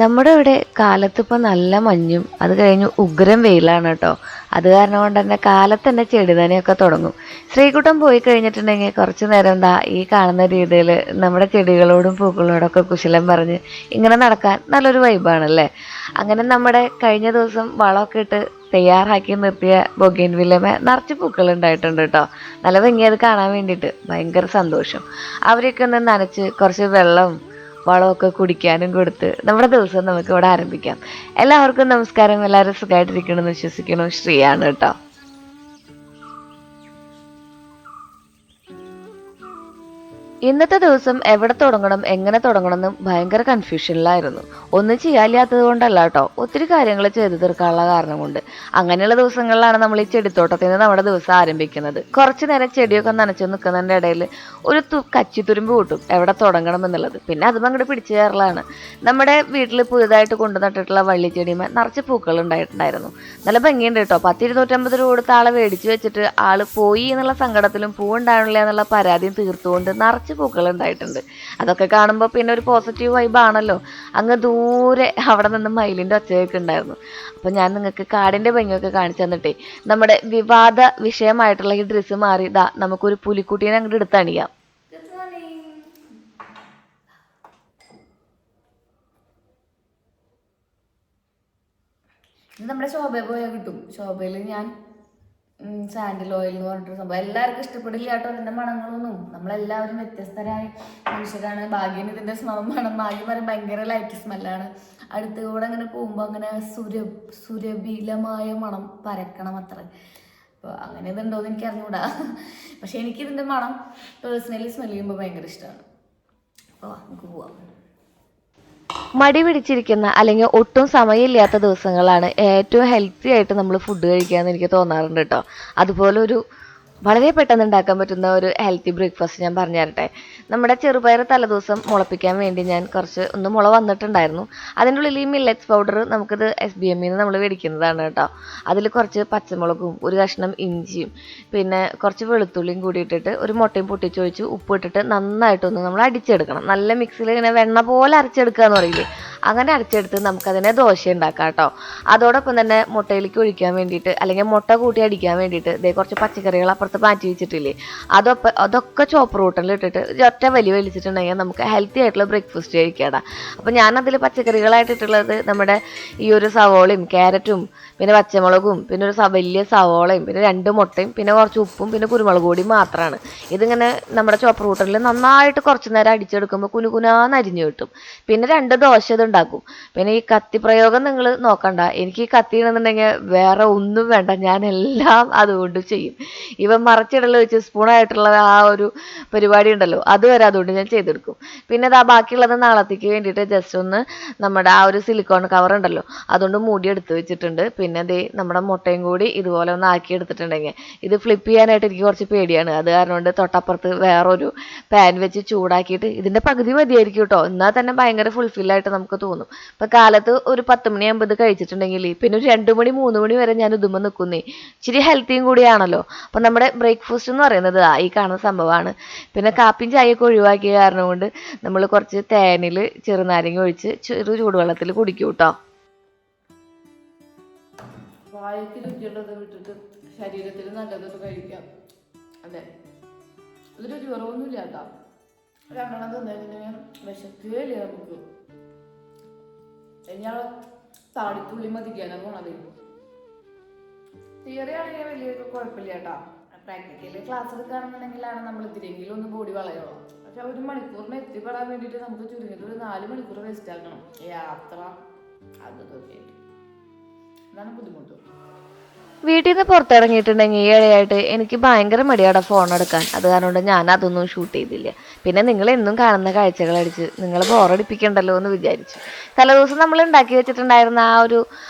നമ്മുടെ ഇവിടെ കാലത്തിപ്പോൾ നല്ല മഞ്ഞും അത് കഴിഞ്ഞ് ഉഗ്രം വെയിലാണ് കേട്ടോ. അത് കാരണം കൊണ്ട് തന്നെ കാലത്ത് തന്നെ ചെടി നനയൊക്കെ തുടങ്ങും. ശ്രീകുട്ടൻ പോയി കഴിഞ്ഞിട്ടുണ്ടെങ്കിൽ കുറച്ച് നേരം എന്താ ഈ കാണുന്ന രീതിയിൽ നമ്മുടെ ചെടികളോടും പൂക്കളോടൊക്കെ കുശലം പറഞ്ഞ് ഇങ്ങനെ നടക്കാൻ നല്ലൊരു വൈബാണല്ലേ. അങ്ങനെ നമ്മുടെ കഴിഞ്ഞ ദിവസം വളമൊക്കെ ഇട്ട് തയ്യാറാക്കി നിർത്തിയ ബൊഗെയിൻ വില്ലമേ നിറച്ച് പൂക്കൾ ഉണ്ടായിട്ടുണ്ട് കേട്ടോ. നല്ല ഭംഗിയത് കാണാൻ വേണ്ടിയിട്ട് ഭയങ്കര സന്തോഷം. അവരെയൊക്കെ ഒന്ന് നനച്ച് കുറച്ച് വെള്ളം വളമൊക്കെ കുടിക്കാനും കൊടുത്ത് നമ്മുടെ ദിവസം നമുക്ക് ഇവിടെ ആരംഭിക്കാം. എല്ലാവർക്കും നമസ്കാരം. എല്ലാവരും സുഖമായിട്ടിരിക്കണമെന്ന് വിശ്വസിക്കുന്നു. ശ്രീയാണ് കേട്ടോ. ഇന്നത്തെ ദിവസം എവിടെ തുടങ്ങണം എങ്ങനെ തുടങ്ങണം എന്ന് ഭയങ്കര കൺഫ്യൂഷനിലായിരുന്നു. ഒന്നും ചെയ്യാനില്ലാത്തത് കൊണ്ടല്ല കേട്ടോ, ഒത്തിരി കാര്യങ്ങൾ ചെയ്തു തീർക്കാനുള്ള കാരണം കൊണ്ട്. അങ്ങനെയുള്ള ദിവസങ്ങളിലാണ് നമ്മൾ ഈ ചെടിത്തോട്ടത്തിൽ നിന്ന് നമ്മുടെ ദിവസം ആരംഭിക്കുന്നത്. കുറച്ചു നേരം ചെടിയൊക്കെ നനച്ചു നിൽക്കുന്നതിൻ്റെ ഇടയിൽ ഒരു കച്ചിത്തുരുമ്പ് കൂട്ടും എവിടെ തുടങ്ങണം എന്നുള്ളത്. പിന്നെ അതും അങ്ങോട്ട് പിടിച്ചു കയറലാണ്. നമ്മുടെ വീട്ടിൽ പുതുതായിട്ട് കൊണ്ടു നട്ടിട്ടുള്ള വള്ളിച്ചെടിമേ നിറച്ച് പൂക്കൾ ഉണ്ടായിട്ടുണ്ടായിരുന്നു. നല്ല ഭംഗിയുണ്ട് കേട്ടോ. 10-250 രൂപ കൊടുത്ത് ആളെ മേടിച്ച് വെച്ചിട്ട് ആള് പോയി എന്നുള്ള സങ്കടത്തിലും പൂവുണ്ടാവില്ല എന്നുള്ള പരാതിയും തീർത്തുകൊണ്ട് നിറച്ച് പൂക്കൾ ഉണ്ടായിട്ടുണ്ട്. അതൊക്കെ കാണുമ്പോൾ പിന്നെ ഒരു പോസിറ്റീവ് വൈബ് ആണല്ലോ. അങ്ങ് ദൂരെ അവിടെ നിന്ന് മയിലിൻ്റെ ഒച്ചയൊക്കെ ഉണ്ടായിരുന്നു. അപ്പം ഞാൻ നിങ്ങൾക്ക് കാടിൻ്റെ ഭംഗിയൊക്കെ കാണിച്ചു തന്നിട്ടേ നമ്മുടെ വിവാദ വിഷയമായിട്ടുള്ള ഈ ഡ്രസ്സ് മാറി ഇതാ നമുക്കൊരു പുലിക്കുട്ടീനെ അങ്ങോട്ട് എടുത്തണിയാം. ഇത് നമ്മുടെ ശോഭയിൽ പോയാൽ കിട്ടും. ശോഭയിൽ ഞാൻ സാൻഡിൽ ഓയിൽ എന്ന് പറഞ്ഞിട്ടൊരു സംഭവം എല്ലാവർക്കും ഇഷ്ടപ്പെടില്ല കേട്ടോ അതിൻ്റെ മണങ്ങളൊന്നും. നമ്മളെല്ലാവരും വ്യത്യസ്തരായ മനുഷ്യരാണ്. ഭാഗ്യം ഇതിൻ്റെ മണം ഭാഗ്യം പറയാൻ ഭയങ്കര ലൈറ്റ് സ്മെല്ലാണ്. അടുത്തുകൂടെ അങ്ങനെ പോകുമ്പോൾ അങ്ങനെ സുരഭിലമായ മണം പരക്കണം അത്ര. അപ്പോൾ അങ്ങനെ ഇതുണ്ടോയെന്ന് എനിക്ക് അറിഞ്ഞുകൂടാ. പക്ഷെ എനിക്കിതിൻ്റെ മണം പേഴ്സണലി സ്മെൽ ചെയ്യുമ്പോൾ ഭയങ്കര ഇഷ്ടമാണ്. അപ്പോൾ നമുക്ക് പോവാം. മടി പിടിച്ചിരിക്കുന്ന അല്ലെങ്കിൽ ഒട്ടും സമയമില്ലാത്ത ദിവസങ്ങളാണ് ഏറ്റവും ഹെൽത്തി ആയിട്ട് നമ്മൾ ഫുഡ് കഴിക്കാമെന്ന് എനിക്ക് തോന്നാറുണ്ട് കേട്ടോ. അതുപോലെ ഒരു വളരെ പെട്ടെന്ന് ഉണ്ടാക്കാൻ പറ്റുന്ന ഒരു ഹെൽത്തി ബ്രേക്ക്ഫാസ്റ്റ് ഞാൻ പറഞ്ഞു തരട്ടെ. നമ്മുടെ ചെറുപയർ തലേദിവസം മുളപ്പിക്കാൻ വേണ്ടി ഞാൻ കുറച്ച് ഒന്ന് മുള വന്നിട്ടുണ്ടായിരുന്നു. അതിൻ്റെ ഉള്ളിൽ ഈ മില്ലറ്റ്സ് പൗഡർ നമുക്കിത് SBMയിൽ നിന്ന് നമ്മൾ മേടിക്കുന്നതാണ് കേട്ടോ. അതിൽ കുറച്ച് പച്ചമുളകും ഒരു കഷ്ണം ഇഞ്ചിയും പിന്നെ കുറച്ച് വെളുത്തുള്ളിയും കൂടി ഇട്ടിട്ട് ഒരു മുട്ടയും പൊട്ടിച്ചൊഴിച്ച് ഉപ്പ് ഇട്ടിട്ട് നന്നായിട്ടൊന്ന് നമ്മൾ അടിച്ചെടുക്കണം. നല്ല മിക്സിയിൽ ഇങ്ങനെ വെണ്ണ പോലെ അരച്ചെടുക്കുക എന്ന് പറയില്ലേ, അങ്ങനെ അരച്ചെടുത്ത് നമുക്കതിനെ ദോശ ഉണ്ടാക്കാം കേട്ടോ. അതോടൊപ്പം തന്നെ മുട്ടയിലേക്ക് ഒഴിക്കാൻ വേണ്ടിയിട്ട് അല്ലെങ്കിൽ മുട്ട കൂട്ടി അടിക്കാൻ വേണ്ടിയിട്ട് ഇതേ കുറച്ച് പച്ചക്കറികൾ അപ്പുറത്ത് മാറ്റി വെച്ചിട്ടില്ലേ, അതൊക്കെ ചോപ്പർ റൂട്ടിൽ ഇട്ടിട്ട് ഒറ്റ വലിച്ചിട്ടുണ്ടെങ്കിൽ നമുക്ക് ഹെൽത്തി ആയിട്ടുള്ള ബ്രേക്ക്ഫാസ്റ്റ് കഴിക്കാടാ. അപ്പോൾ ഞാനതിൽ പച്ചക്കറികളായിട്ടിട്ടുള്ളത് നമ്മുടെ ഈ ഒരു സവോളയും ക്യാരറ്റും പിന്നെ പച്ചമുളകും പിന്നെ ഒരു വലിയ സവോളയും പിന്നെ 2 മുട്ടയും പിന്നെ കുറച്ച് ഉപ്പും പിന്നെ കുരുമുളക് പൊടിയും മാത്രമാണ്. ഇതിങ്ങനെ നമ്മുടെ ചോപ്പർ റൂട്ടിൽ നന്നായിട്ട് കുറച്ച് നേരം അടിച്ചെടുക്കുമ്പോൾ കുനുകുനാന്ന് അരിഞ്ഞു കിട്ടും. പിന്നെ 2 ദോശ ഉണ്ടാക്കും. പിന്നെ ഈ കത്തി പ്രയോഗം നിങ്ങൾ നോക്കണ്ട. എനിക്ക് ഈ കത്തി എന്നുണ്ടെങ്കിൽ വേറെ ഒന്നും വേണ്ട, ഞാൻ എല്ലാം അതുകൊണ്ട് ചെയ്യും. ഇവ മറച്ചിടൽ വെച്ച് സ്പൂണായിട്ടുള്ള ആ ഒരു പരിപാടി ഉണ്ടല്ലോ, അതുവരെ അതുകൊണ്ട് ഞാൻ ചെയ്തെടുക്കും. പിന്നെ അത് ബാക്കിയുള്ളത് നാളത്തേക്ക് വേണ്ടിയിട്ട് ജസ്റ്റ് ഒന്ന് നമ്മുടെ ആ ഒരു സിലിക്കോൺ കവർ ഉണ്ടല്ലോ അതുകൊണ്ട് മൂടി എടുത്ത് വെച്ചിട്ടുണ്ട്. പിന്നെ അതേ നമ്മുടെ മുട്ടയും കൂടി ഇതുപോലെ ഒന്ന് ആക്കി എടുത്തിട്ടുണ്ടെങ്കിൽ ഇത് ഫ്ലിപ്പ് ചെയ്യാനായിട്ട് എനിക്ക് കുറച്ച് പേടിയാണ്. അത് കാരണം കൊണ്ട് തൊട്ടപ്പുറത്ത് വേറൊരു പാൻ വെച്ച് ചൂടാക്കിയിട്ട് ഇതിൻ്റെ പകുതി മതിയായിരിക്കും കേട്ടോ, എന്നാൽ തന്നെ ഭയങ്കര ഫുൾഫില്ലായിട്ട് നമുക്ക് തോന്നും. ഇപ്പം കാലത്ത് ഒരു 10 മണിയാകുമ്പോൾ ഇത് കഴിച്ചിട്ടുണ്ടെങ്കിൽ പിന്നെ ഒരു 2 മണി 3 മണി വരെ ഞാൻ ഇതുമ്പോൾ നിൽക്കുന്നേ. ഇച്ചിരി ഹെൽത്തിയും കൂടിയാണല്ലോ. അപ്പം നമ്മുടെ ബ്രേക്ക്ഫാസ്റ്റ് എന്ന് പറയുന്നത് ഈ കാണുന്ന സംഭവമാണ്. പിന്നെ കാപ്പിയും ചായയൊക്കെ ഒഴിവാക്കിയ കാരണം കൊണ്ട് നമ്മൾ കുറച്ച് തേനിൽ ചെറുനാരങ്ങ ഒഴിച്ച് ചൂടുവെള്ളത്തിൽ കുടിക്കും കേട്ടോ. വായക്ക് രുചിയുള്ളത് വിട്ടിട്ട് ശരീരത്തിന് നല്ലതൊക്കെ കഴിക്കാം. അതെ, ഒരു രുചി കുറവൊന്നുമില്ല കേട്ടോ. രണ്ടെണ്ണം തിന്നതിന് വിശക്കുകയില്ല നമുക്ക്. ഞാൻ താടിത്തുള്ളി മതിക്കാനാണ് പോണത്. തിയറി ആണെങ്കിൽ വലിയ കുഴപ്പമില്ല കേട്ടോ. പ്രാക്ടിക്കലി ക്ലാസ് എടുക്കുകയാണെന്നുണ്ടെങ്കിലാണ് നമ്മൾ ഇതിലെങ്കിലും ഒന്ന് ബോഡി വളയുള്ളൂ. പക്ഷെ 1 മണിക്കൂറിന് എത്തിപ്പെടാൻ വേണ്ടിയിട്ട് നമുക്ക് ചുരുങ്ങിയത് ഒരു 4 മണിക്കൂർ വേസ്റ്റ് ആക്കണം. യാത്ര അതൊക്കെ അതാണ് ബുദ്ധിമുട്ട്. വീട്ടിൽ നിന്ന് പുറത്തിറങ്ങിയിട്ടുണ്ടെങ്കിൽ ഈയിടെയായിട്ട് എനിക്ക് ഭയങ്കര മടിയാടാ ഫോൺ എടുക്കാൻ. അത് കാരണം കൊണ്ട് ഞാൻ അതൊന്നും ഷൂട്ട് ചെയ്തില്ല. പിന്നെ നിങ്ങൾ എന്നും കാണുന്ന കാഴ്ചകളടിച്ച് നിങ്ങൾ ബോറടിപ്പിക്കണ്ടല്ലോ എന്ന് വിചാരിച്ചു. തലേദിവസം നമ്മൾ ഉണ്ടാക്കി വെച്ചിട്ടുണ്ടായിരുന്ന ആ ഒരു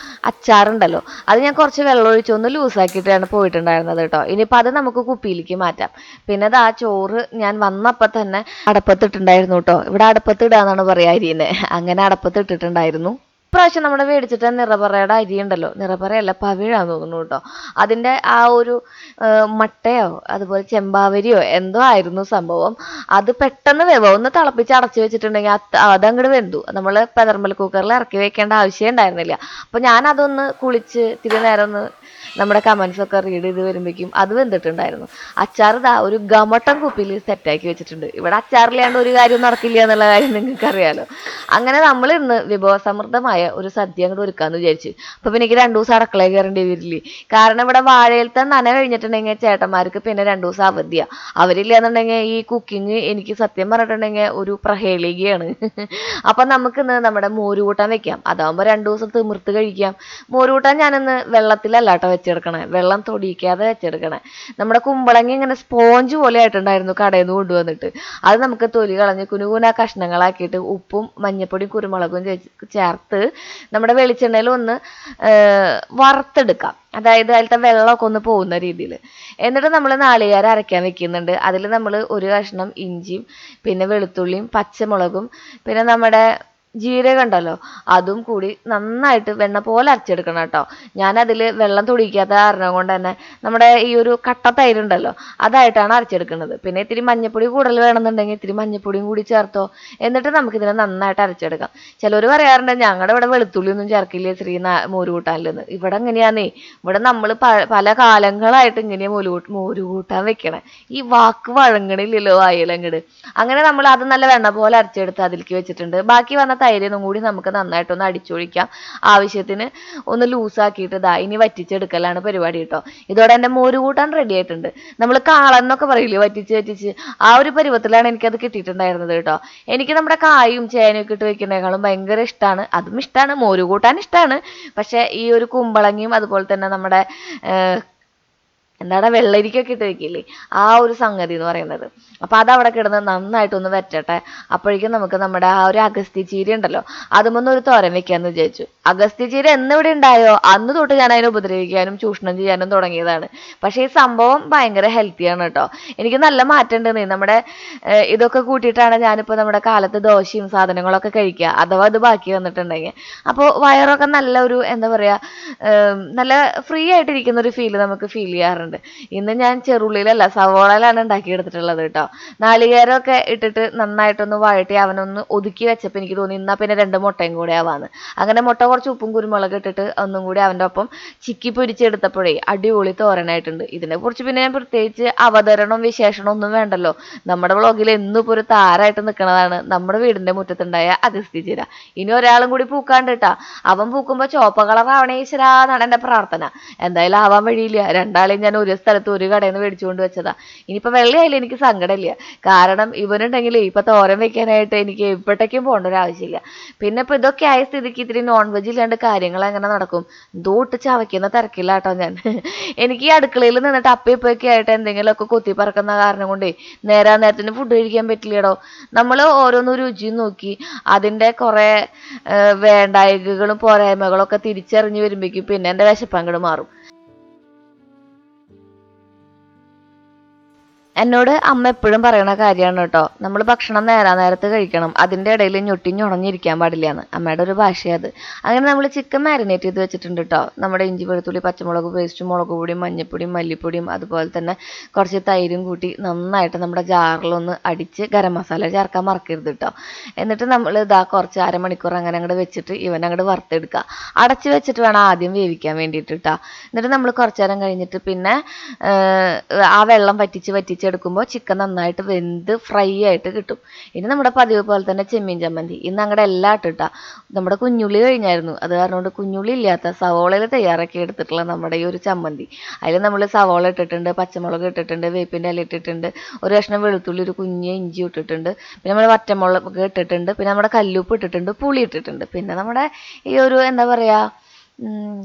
അച്ചാറുണ്ടല്ലോ, അത് ഞാൻ കുറച്ച് വെള്ളം ഒഴിച്ചൊന്ന് ലൂസാക്കിയിട്ടാണ് പോയിട്ടുണ്ടായിരുന്നത് കേട്ടോ. ഇനിയിപ്പോൾ അത് നമുക്ക് കുപ്പിയിലേക്ക് മാറ്റാം. പിന്നെ അത് ആ ചോറ് ഞാൻ വന്നപ്പോൾ തന്നെ അടപ്പത്തിട്ടുണ്ടായിരുന്നു കേട്ടോ. ഇവിടെ അടപ്പത്തിടുക എന്നാണ് പറയുക അരിനെ. അങ്ങനെ അടപ്പത്തിട്ടിട്ടുണ്ടായിരുന്നു. ഇപ്രാവശ്യം നമ്മുടെ മേടിച്ചിട്ട് നിറപറയുടെ അരി ഉണ്ടല്ലോ, നിറപറയല്ല പവിഴാന്ന് തോന്നുന്നു കേട്ടോ, അതിൻ്റെ ആ ഒരു മട്ടയോ അതുപോലെ ചെമ്പാവരിയോ എന്തോ ആയിരുന്നു സംഭവം. അത് പെട്ടെന്ന് വേവോ, ഒന്ന് തിളപ്പിച്ച് അടച്ചു വെച്ചിട്ടുണ്ടെങ്കിൽ അതങ്ങോട്ട് വെന്തു. നമ്മൾ പെതർമൽ കുക്കറിൽ ഇറക്കി വെക്കേണ്ട ആവശ്യം ഉണ്ടായിരുന്നില്ല. അപ്പോൾ ഞാൻ അതൊന്ന് കുളിച്ച് ഇത്തിരി നേരം ഒന്ന് നമ്മുടെ കമൻസ് ഒക്കെ റീഡ് ചെയ്ത് വരുമ്പോഴേക്കും അത് വെന്തിട്ടുണ്ടായിരുന്നു. അച്ചാർ ഇതാ ഒരു ഗമട്ടൻ കുപ്പിയിൽ സെറ്റാക്കി വെച്ചിട്ടുണ്ട്. ഇവിടെ അച്ചാറില്ലാണ്ട് ഒരു കാര്യം നടക്കില്ല എന്നുള്ള കാര്യം നിങ്ങൾക്ക് അറിയാലോ. അങ്ങനെ നമ്മൾ ഇന്ന് വിഭവസമൃദ്ധമായ ഒരു സദ്യ അങ്ങോട്ട് ഒരുക്കാന്ന് വിചാരിച്ചു. അപ്പൊ പിന്നെ എനിക്ക് 2 ദിവസം അടുക്കളയിൽ കയറേണ്ടി വരില്ലേ. കാരണം ഇവിടെ വാഴയിലത്തെ നന കഴിഞ്ഞിട്ടുണ്ടെങ്കിൽ ചേട്ടന്മാർക്ക് പിന്നെ 2 ദിവസം അവധിയാ. അവരില്ല എന്നുണ്ടെങ്കിൽ ഈ കുക്കിങ് എനിക്ക് സത്യം പറഞ്ഞിട്ടുണ്ടെങ്കിൽ ഒരു പ്രഹേളികയാണ്. അപ്പൊ നമുക്കിന്ന് നമ്മുടെ മോരുകൂട്ടാൻ വെക്കാം. അതാവുമ്പോ 2 ദിവസം തിമിർത്ത് കഴിക്കാം. മോരുകൂട്ടാൻ ഞാനിന്ന് വെള്ളത്തിലല്ല കേട്ടോ വെച്ചെടുക്കണേ, വെള്ളം തൊടിയിക്കാതെ വെച്ചെടുക്കണേ. നമ്മുടെ കുമ്പളങ്ങി ഇങ്ങനെ സ്പോഞ്ച് പോലെ ആയിട്ടുണ്ടായിരുന്നു കടയിൽ നിന്ന് കൊണ്ടുവന്നിട്ട്. അത് നമുക്ക് തൊലി കളഞ്ഞ് കുനുകുന കഷ്ണങ്ങളാക്കിയിട്ട് ഉപ്പും മഞ്ഞപ്പൊടിയും കുരുമുളകും ചേർത്ത് നമ്മുടെ വെളിച്ചെണ്ണയിൽ ഒന്ന് വറുത്തെടുക്കാം. അതായത് അതിലത്തെ വെള്ളമൊക്കെ ഒന്ന് പോകുന്ന രീതിയിൽ. എന്നിട്ട് നമ്മൾ നാളികേരം അരയ്ക്കാൻ വെക്കുന്നുണ്ട്. അതിൽ നമ്മൾ ഒരു കഷ്ണം ഇഞ്ചിയും പിന്നെ വെളുത്തുള്ളിയും പച്ചമുളകും പിന്നെ നമ്മുടെ ജീരകം ഉണ്ടല്ലോ അതും കൂടി നന്നായിട്ട് വെണ്ണ പോലെ അരച്ചെടുക്കണം കേട്ടോ. ഞാനതിൽ വെള്ളം തൊടിക്കാത്ത കാരണം കൊണ്ട് തന്നെ നമ്മുടെ ഈ ഒരു കട്ട തൈരുണ്ടല്ലോ അതായിട്ടാണ് അരച്ചെടുക്കുന്നത്. പിന്നെ ഇത്തിരി മഞ്ഞപ്പൊടി കൂടുതൽ വേണമെന്നുണ്ടെങ്കിൽ ഇത്തിരി മഞ്ഞപ്പൊടിയും കൂടി ചേർത്തോ. എന്നിട്ട് നമുക്കിതിനെ നന്നായിട്ട് അരച്ചെടുക്കാം. ചിലർ പറയാറുണ്ട് ഞങ്ങളുടെ ഇവിടെ വെളുത്തുള്ളി ഒന്നും ചേർക്കില്ലേ ശ്രീ മോര് കൂട്ടാനില്ലെന്ന്. ഇവിടെ എങ്ങനെയാന്നേ, ഇവിടെ നമ്മൾ പല കാലങ്ങളായിട്ട് ഇങ്ങനെ മോര് കൂട്ടാൻ വെക്കണേ. ഈ വാക്ക് വഴങ്ങണില്ലല്ലോ വായിലങ്ങട്. അങ്ങനെ നമ്മൾ അത് നല്ല വെണ്ണ പോലെ അരച്ചെടുത്ത് അതിലേക്ക് വെച്ചിട്ടുണ്ട്. ബാക്കി വന്ന തൈരിനും കൂടി നമുക്ക് നന്നായിട്ടൊന്ന് അടിച്ചൊഴിക്കാം. ആവശ്യത്തിന് ഒന്ന് ലൂസാക്കിയിട്ട് ഇതാ ഇനി വറ്റിച്ചെടുക്കലാണ് പരിപാടി കേട്ടോ. ഇതോടെ എൻ്റെ മോര് കൂട്ടാൻ റെഡി ആയിട്ടുണ്ട്. നമ്മൾ കാളന്നൊക്കെ പറയില്ലേ, വറ്റിച്ച് ആ ഒരു പരുവത്തിലാണ് എനിക്കത് കിട്ടിയിട്ടുണ്ടായിരുന്നത് കേട്ടോ. എനിക്ക് നമ്മുടെ കായും ചേനയും ഒക്കെ ഇട്ട് വെക്കുന്നതിനേക്കാളും ഭയങ്കര ഇഷ്ടമാണ്. അതും ഇഷ്ടമാണ്, മോര് കൂട്ടാൻ ഇഷ്ടമാണ്. പക്ഷെ ഈ ഒരു കുമ്പളങ്ങിയും അതുപോലെ തന്നെ നമ്മുടെ എന്താണ് വെള്ളരിക്കൊക്കെ ഇട്ട് വെക്കില്ലേ, ആ ഒരു സംഗതി എന്ന് പറയുന്നത്. അപ്പോൾ അതവിടെ കിടന്ന് നന്നായിട്ടൊന്ന് വെറ്റട്ടെ. അപ്പോഴേക്കും നമുക്ക് നമ്മുടെ ആ ഒരു അഗസ്ത്യ ചീര ഉണ്ടല്ലോ അതുമൊന്നും ഒരു തോരൻ വെക്കാമെന്ന് വിചാരിച്ചു. അഗസ്ത്യ ചീര എന്നിവിടെ ഉണ്ടായോ അന്ന് തൊട്ട് ഞാൻ അതിനെ ഉപദ്രവിക്കാനും ചൂഷണം ചെയ്യാനും തുടങ്ങിയതാണ്. പക്ഷേ ഈ സംഭവം ഭയങ്കര ഹെൽത്തിയാണ് കേട്ടോ. എനിക്ക് നല്ല മാറ്റം ഉണ്ട്. നമ്മുടെ ഇതൊക്കെ കൂട്ടിയിട്ടാണ് ഞാനിപ്പോൾ നമ്മുടെ കാലത്ത് ദോശയും സാധനങ്ങളൊക്കെ കഴിക്കുക, അഥവാ അത് ബാക്കി വന്നിട്ടുണ്ടെങ്കിൽ. അപ്പോൾ വയറൊക്കെ നല്ല ഒരു എന്താ പറയുക, നല്ല ഫ്രീ ആയിട്ടിരിക്കുന്ന ഒരു ഫീല് നമുക്ക് ഫീൽ ചെയ്യാറുണ്ട്. ഇന്ന് ഞാൻ ചെറുള്ളിയിലല്ല സവോളയിലാണ് ഉണ്ടാക്കിയെടുത്തിട്ടുള്ളത് കേട്ടോ. നാളികേരമൊക്കെ ഇട്ടിട്ട് നന്നായിട്ടൊന്ന് വഴട്ടി അവനൊന്ന് ഒതുക്കി വെച്ചപ്പോൾ എനിക്ക് തോന്നി എന്നാൽ പിന്നെ 2 മുട്ടയും കൂടെ ആവാന്ന്. അങ്ങനെ മുട്ട കുറച്ച് ഉപ്പും കുരുമുളക് ഇട്ടിട്ട് ഒന്നും കൂടി അവൻ്റെ ഒപ്പം ചിക്കി പൊരിച്ചെടുത്തപ്പോഴേ അടിപൊളി തോരനായിട്ടുണ്ട്. ഇതിനെക്കുറിച്ച് പിന്നെ ഞാൻ പ്രത്യേകിച്ച് അവതരണവും വിശേഷണം ഒന്നും വേണ്ടല്ലോ. നമ്മുടെ വ്ളോഗിൽ എന്നും ഇപ്പോൾ ഒരു താരമായിട്ട് നിൽക്കുന്നതാണ് നമ്മുടെ വീടിൻ്റെ മുറ്റത്തുണ്ടായ അഗസ്ത്യ ചീര. ഇനി ഒരാളും കൂടി പൂക്കാണ്ട് കേട്ടാ. അവൻ പൂക്കുമ്പോൾ ചോപ്പ കളറാവണേ ഈശ്വരാ എന്നാണ് എൻ്റെ പ്രാർത്ഥന. എന്തായാലും ആവാൻ വഴിയില്ല. 2 ആളെയും ഞാൻ ഒരു സ്ഥലത്ത് ഒരു കടയിൽ നിന്ന് മേടിച്ചുകൊണ്ട് വെച്ചതാ. ഇനിയിപ്പോൾ വെള്ളയായാലും എനിക്ക് സങ്കടമില്ല. കാരണം ഇവനുണ്ടെങ്കിൽ ഇപ്പം തോരൻ വെക്കാനായിട്ട് എനിക്ക് എവിടേക്കും പോകേണ്ട ഒരു ആവശ്യമില്ല. പിന്നെ ഇപ്പോൾ ഇതൊക്കെ ആയ സ്ഥിതിക്ക് ഇത്തിരി നോൺ വെജ് ഇല്ലാണ്ട് കാര്യങ്ങൾ എങ്ങനെ നടക്കും? ദൂട്ട് ചവയ്ക്കുന്ന തിരക്കില്ല കേട്ടോ ഞാൻ. എനിക്ക് ഈ അടുക്കളയിൽ നിന്നിട്ട് അപ്പയൊക്കെ ആയിട്ട് എന്തെങ്കിലുമൊക്കെ കൊത്തി പറക്കുന്ന കാരണം കൊണ്ടേ നേരത്തിന് ഫുഡ് കഴിക്കാൻ പറ്റില്ലടോ. നമ്മൾ ഓരോന്ന് രുചിയും നോക്കി അതിൻ്റെ കുറേ വേണ്ടായകകളും പോരായ്മകളൊക്കെ തിരിച്ചറിഞ്ഞ് വരുമ്പോഴേക്കും പിന്നെ എൻ്റെ വിശപ്പങ്ങട് മാറും. എന്നോട് അമ്മ എപ്പോഴും പറയണ കാര്യമാണ് കേട്ടോ, നമ്മൾ ഭക്ഷണം നേരത്ത് കഴിക്കണം, അതിൻ്റെ ഇടയിൽ ഞൊട്ടിഞ്ഞുണഞ്ഞിരിക്കാൻ പാടില്ല എന്ന്. അമ്മയുടെ ഒരു ഭാഷയത്. അങ്ങനെ നമ്മൾ ചിക്കൻ മാരിനേറ്റ് ചെയ്ത് വെച്ചിട്ടുണ്ട് കേട്ടോ. നമ്മുടെ ഇഞ്ചി വെളുത്തുള്ളി പച്ചമുളക് പേസ്റ്റും മുളക് പൊടിയും മഞ്ഞൾപ്പൊടിയും മല്ലിപ്പൊടിയും അതുപോലെ തന്നെ കുറച്ച് തൈരും കൂട്ടി നന്നായിട്ട് നമ്മുടെ ജാറിലൊന്ന് അടിച്ച് ഗരം മസാല ചേർക്കാൻ മറക്കരുത് കേട്ടോ. എന്നിട്ട് നമ്മൾ ഇതാ കുറച്ച് അരമണിക്കൂർ അങ്ങനെ അങ്ങോട്ട് വെച്ചിട്ട് ഇവനങ്ങോട്ട് വറുത്തെടുക്കുക. അടച്ച് വെച്ചിട്ട് വേണം ആദ്യം വേവിക്കാൻ വേണ്ടിയിട്ട് കേട്ടോ. എന്നിട്ട് നമ്മൾ കുറച്ച് നേരം കഴിഞ്ഞിട്ട് പിന്നെ ആ വെള്ളം വറ്റിച്ചെടുക്കുമ്പോൾ ചിക്കൻ നന്നായിട്ട് വെന്ത് ഫ്രൈ ആയിട്ട് കിട്ടും. ഇനി നമ്മുടെ പതിവ് പോലെ തന്നെ ചെമ്മീൻ ചമ്മന്തി. ഇന്ന് അങ്ങടെ എല്ലാം ഇട്ടിട്ടാ. നമ്മുടെ കുഞ്ഞുള്ളി കഴിഞ്ഞായിരുന്നു, അത് കാരണം കൊണ്ട് കുഞ്ഞുള്ളി ഇല്ലാത്ത സവോളയിൽ തയ്യാറാക്കി എടുത്തിട്ടുള്ള നമ്മുടെ ഈ ഒരു ചമ്മന്തി. അതിൽ നമ്മൾ സവോള ഇട്ടിട്ടുണ്ട്, പച്ചമുളക് ഇട്ടിട്ടുണ്ട്, വേപ്പിൻ്റെ ഇല ഇട്ടിട്ടുണ്ട്, ഒരു കഷ്ണം വെളുത്തുള്ളി, ഒരു കുഞ്ഞ് ഇഞ്ചി ഇട്ടിട്ടുണ്ട്, പിന്നെ നമ്മൾ വറ്റമുളക് ഇട്ടിട്ടുണ്ട്, പിന്നെ നമ്മുടെ കല്ലുപ്പ് ഇട്ടിട്ടുണ്ട്, പുളി ഇട്ടിട്ടുണ്ട്, പിന്നെ നമ്മുടെ ഈ ഒരു എന്താ പറയുക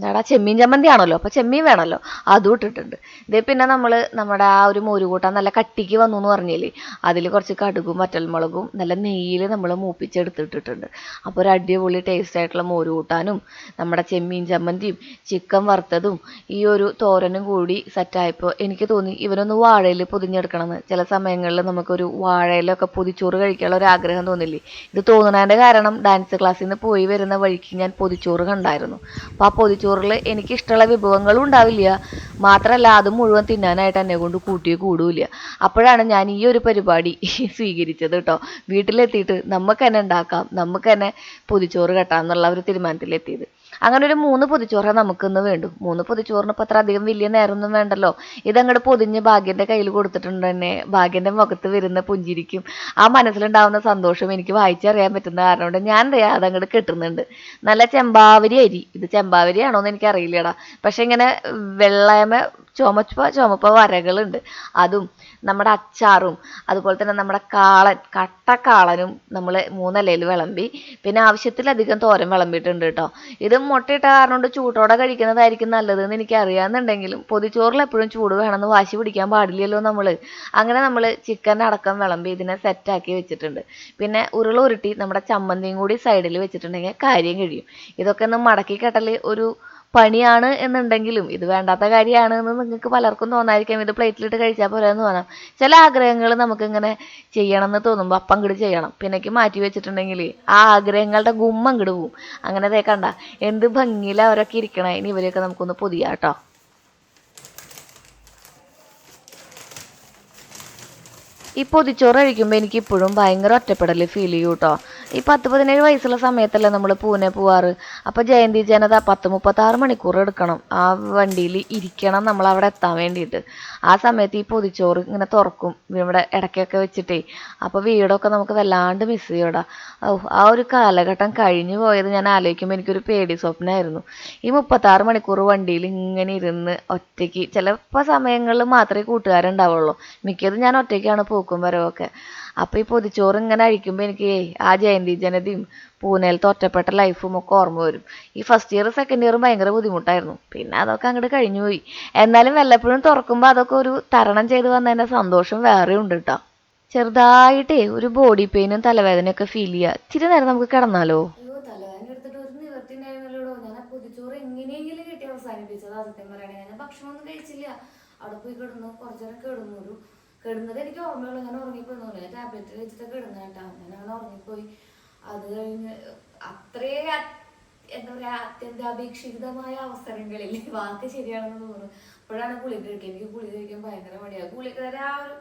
എടാ ചെമ്മീൻ ചമ്മന്തി ആണല്ലോ, അപ്പോൾ ചെമ്മീൻ വേണമല്ലോ, അതും ഇട്ടിട്ടുണ്ട്. ഇതേ പിന്നെ നമ്മൾ നമ്മുടെ ആ ഒരു മോര് കൂട്ടാൻ നല്ല കട്ടിക്ക് വന്നു എന്ന് പറഞ്ഞില്ലേ, അതിൽ കുറച്ച് കടുകും വറ്റൽമുളകും നല്ല നെയ്യിൽ നമ്മൾ മൂപ്പിച്ചെടുത്തിട്ടിട്ടുണ്ട്. അപ്പോൾ ഒരു അടിപൊളി ടേസ്റ്റ് ആയിട്ടുള്ള മോര് കൂട്ടാനും നമ്മുടെ ചെമ്മീൻ ചമ്മന്തിയും ചിക്കൻ വറുത്തതും ഈ ഒരു തോരനും കൂടി സെറ്റായപ്പോൾ എനിക്ക് തോന്നി ഇവനൊന്ന് വാഴയിൽ പൊതിഞ്ഞെടുക്കണമെന്ന്. ചില സമയങ്ങളിൽ നമുക്കൊരു വാഴയിലൊക്കെ പൊതിച്ചോറ് കഴിക്കാനുള്ള ഒരു ആഗ്രഹം തോന്നില്ലേ. ഇത് തോന്നുന്നതിൻ്റെ കാരണം ഡാൻസ് ക്ലാസ്സിൽ നിന്ന് പോയി വരുന്ന വഴിക്ക് ഞാൻ പൊതിച്ചോറ് കണ്ടായിരുന്നു. അപ്പോൾ ആ പൊതിച്ചോറിൽ എനിക്കിഷ്ടമുള്ള വിഭവങ്ങളും ഉണ്ടാവില്ല, മാത്രമല്ല അത് മുഴുവൻ തിന്നാനായിട്ട് എന്നെ കൊണ്ട് കൂടില്ല. അപ്പോഴാണ് ഞാൻ ഈ ഒരു പരിപാടി സ്വീകരിച്ചത് കേട്ടോ. വീട്ടിലെത്തിയിട്ട് നമുക്ക് തന്നെ ഉണ്ടാക്കാം, നമുക്ക് തന്നെ പൊതിച്ചോറ് കെട്ടാം എന്നുള്ള ഒരു തീരുമാനത്തിലെത്തിയത്. അങ്ങനെ ഒരു 3 പൊതിച്ചോറേ നമുക്കിന്ന് വേണ്ടു. 3 പൊതിച്ചോറിന് ഇപ്പം അത്ര അധികം വലിയ നേരമൊന്നും വേണ്ടല്ലോ. ഇതങ്ങോട്ട് പൊതിഞ്ഞ് ഭാഗ്യൻ്റെ കയ്യിൽ കൊടുത്തിട്ടുണ്ട് തന്നെ ഭാഗ്യൻ്റെ മുഖത്ത് വരുന്ന പുഞ്ചിരിക്കും ആ മനസ്സിലുണ്ടാവുന്ന സന്തോഷവും എനിക്ക് വായിച്ചറിയാൻ പറ്റുന്ന കാരണം കൊണ്ട് ഞാൻ അതങ്ങോട്ട് കെട്ടുന്നുണ്ട്. നല്ല ചെമ്പാവരി അരി, ഇത് ചെമ്പാവരിയാണോ എന്ന് എനിക്കറിയില്ലടാ, പക്ഷെ ഇങ്ങനെ വെള്ളയമ ചുമപ്പ വരകളുണ്ട്. അതും നമ്മുടെ അച്ചാറും അതുപോലെ തന്നെ നമ്മുടെ കട്ടക്കാളനും നമ്മൾ 3 ഇലയിൽ വിളമ്പി, പിന്നെ ആവശ്യത്തിലധികം തോരൻ വിളമ്പിയിട്ടുണ്ട് കേട്ടോ. ഇത് മുട്ടയിട്ട കാരണം കൊണ്ട് ചൂടോടെ കഴിക്കുന്നതായിരിക്കും നല്ലതെന്ന് എനിക്ക് അറിയാമെന്നുണ്ടെങ്കിലും പൊതിച്ചോറിൽ എപ്പോഴും ചൂട് വേണമെന്ന് വാശി പിടിക്കാൻ പാടില്ലല്ലോ നമ്മൾ. അങ്ങനെ നമ്മൾ ചിക്കൻ അടക്കം വിളമ്പി ഇതിനെ സെറ്റാക്കി വെച്ചിട്ടുണ്ട്. പിന്നെ ഉരുട്ടി നമ്മുടെ ചമ്മന്തിയും കൂടി സൈഡിൽ വെച്ചിട്ടുണ്ടെങ്കിൽ കാര്യം കഴിയും. ഇതൊക്കെ ഒന്ന് മടക്കി കെട്ടൽ ഒരു പണിയാണ് എന്നുണ്ടെങ്കിലും ഇത് വേണ്ടാത്ത കാര്യമാണ് എന്ന് നിങ്ങൾക്ക് പലർക്കും തോന്നായിരിക്കും. ഇത് പ്ലേറ്റിലിട്ട് കഴിച്ചാൽ പോലെയെന്ന് തോന്നാം. ചില ആഗ്രഹങ്ങൾ നമുക്കിങ്ങനെ ചെയ്യണം എന്ന് തോന്നുമ്പോൾ അപ്പം അങ്ങോട്ട് ചെയ്യണം. പിന്നേക്ക് മാറ്റി വെച്ചിട്ടുണ്ടെങ്കിൽ ആ ആഗ്രഹങ്ങളുടെ ഗുമ്മ അങ്ങോട്ട് പോവും. അങ്ങനെ കണ്ട എന്ത് ഭംഗിയിലാണ് അവരൊക്കെ ഇരിക്കണേ. ഇനി ഇവരെയൊക്കെ നമുക്കൊന്ന് പൊതിയാം കേട്ടോ. ഈ പൊതിച്ചോറ് കഴിക്കുമ്പോൾ എനിക്ക് ഇപ്പോഴും ഭയങ്കര ഒറ്റപ്പെടൽ ഫീൽ ചെയ്യും കേട്ടോ. ഈ 10-17 വയസ്സുള്ള സമയത്തല്ലേ നമ്മൾ പൂനെ പോവാറ്. അപ്പോൾ ജയന്തി ജനത 10-36 മണിക്കൂർ എടുക്കണം ആ വണ്ടിയിൽ ഇരിക്കണം നമ്മൾ അവിടെ എത്താൻ വേണ്ടിയിട്ട്. ആ സമയത്ത് ഈ പൊതിച്ചോറ് ഇങ്ങനെ തുറക്കും ഇവിടെ ഇടയ്ക്കൊക്കെ വെച്ചിട്ടേ. അപ്പോൾ വീടൊക്കെ നമുക്ക് വല്ലാണ്ട് മിസ് ചെയ്യൂടാ. ആ ഒരു കാലഘട്ടം കഴിഞ്ഞു പോയത് ഞാൻ ആലോചിക്കുമ്പോൾ എനിക്കൊരു പേടി സ്വപ്നമായിരുന്നു. ഈ 36 മണിക്കൂർ വണ്ടിയിൽ ഇങ്ങനെ ഇരുന്ന് ഒറ്റയ്ക്ക്, ചിലപ്പോൾ സമയങ്ങളിൽ മാത്രമേ കൂട്ടുകാരുണ്ടാവുള്ളൂ, മിക്കതും ഞാൻ ഒറ്റയ്ക്കാണ് പോക്കും വരവൊക്കെ. അപ്പോൾ ഈ പൊതിച്ചോറ് ഇങ്ങനെ അഴിക്കുമ്പോൾ എനിക്ക് ആ ജയന്തി ജനതയും പൂനെയിലത്തെ ഒറ്റപ്പെട്ട ലൈഫും ഒക്കെ ഓർമ്മ വരും. ഈ ഫസ്റ്റ് ഇയർ സെക്കൻഡ് ഇയറും ഭയങ്കര ബുദ്ധിമുട്ടായിരുന്നു, പിന്നെ അതൊക്കെ അങ്ങോട്ട് കഴിഞ്ഞു പോയി. എന്നാലും വല്ലപ്പോഴും തുറക്കുമ്പോൾ അതൊക്കെ ഒരു തരണം ചെയ്ത് വന്നതിൻ്റെ സന്തോഷം വേറെ ഉണ്ട് കേട്ടോ. ചെറുതായിട്ടേ ഒരു ബോഡി പെയിനും തലവേദനയൊക്കെ ഫീൽ ചെയ്യുക. ഇച്ചിരി നേരം നമുക്ക് കിടന്നാലോ? തലവേദന എടുത്തിട്ട് ഒരു നിവർത്തിണ്ടായിരുന്നല്ലോ. ഞാൻ ആ പൊതിച്ചോറ് എങ്ങനെയെങ്കിലും കിട്ടി അവസാനിപ്പിച്ചത്. സത്യം പറയുകയാണെങ്കിൽ ഞാൻ ഭക്ഷണമൊന്നും കഴിച്ചില്ല, അവിടെ പോയി കിടന്നു, കുറച്ചു നേരം കിടന്നു. കിടന്നത് എനിക്ക് ഓർമ്മയുള്ളൂ, ഞാൻ ഉറങ്ങിപ്പോയി. ഞാൻ ടാബ്ലറ്റ് വെച്ചിട്ട് കിടന്ന കേട്ടാ, ഞാൻ അങ്ങനെ ഉറങ്ങിപ്പോയി. അത് കഴിഞ്ഞ് അത്രേ എന്താ പറയാ അത്യന്താപേക്ഷിതമായ അവസരങ്ങളിൽ വാക്ക് ശരിയാണെന്ന് തോന്നുന്നു അപ്പോഴാണ് ഗുളിക കഴിക്കുക. എനിക്ക് ഗുളിക കഴിക്കാൻ ഭയങ്കര മടിയാണ്. ഗുളിക ആ ഒരു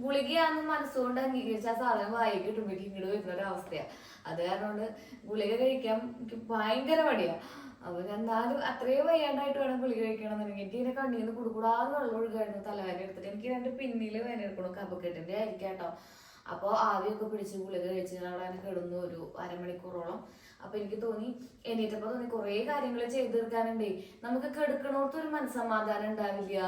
ഗുളികയാണെന്ന് മനസ്സുകൊണ്ട് അംഗീകരിച്ച ആ സാധനം വായി കിട്ടുമ്പോഴേക്കും ഇങ്ങോട്ട് വരുന്ന ഒരു അവസ്ഥയാണ്. അത് കാരണം കൊണ്ട് ഗുളിക കഴിക്കാൻ എനിക്ക് ഭയങ്കര മടിയാണ്. അപ്പൊ എന്നാലും അത്രയും വയ്യാണ്ടായിട്ട് വേണം ഗുളിക കഴിക്കണം എന്നുണ്ടെങ്കിൽ. എനിക്ക് ഇതിനെ കണ്ണീന്ന് കുടുകൂടാതെ വെള്ളം ഒഴുകായിരുന്നു തലവേദന എടുത്തിട്ട്. എനിക്ക് രണ്ട് പിന്നില് വേദന എടുക്കണം, കഫക്കെട്ടിന്റെ ആയിരിക്കാം കേട്ടോ. അപ്പോൾ ആവിയൊക്കെ പിടിച്ച് ഗുളിക കഴിച്ച് ഞാൻ അവിടെ കിടന്നു ഒരു അരമണിക്കൂറോളം. അപ്പൊ എനിക്ക് തോന്നി, എണീറ്റപ്പോ തോന്നി കുറേ കാര്യങ്ങൾ ചെയ്തു തീർക്കാനുണ്ടേ. നമുക്ക് കിടക്കണോടത്ത് ഒരു മനസ്സമാധാനം ഉണ്ടാവില്ല,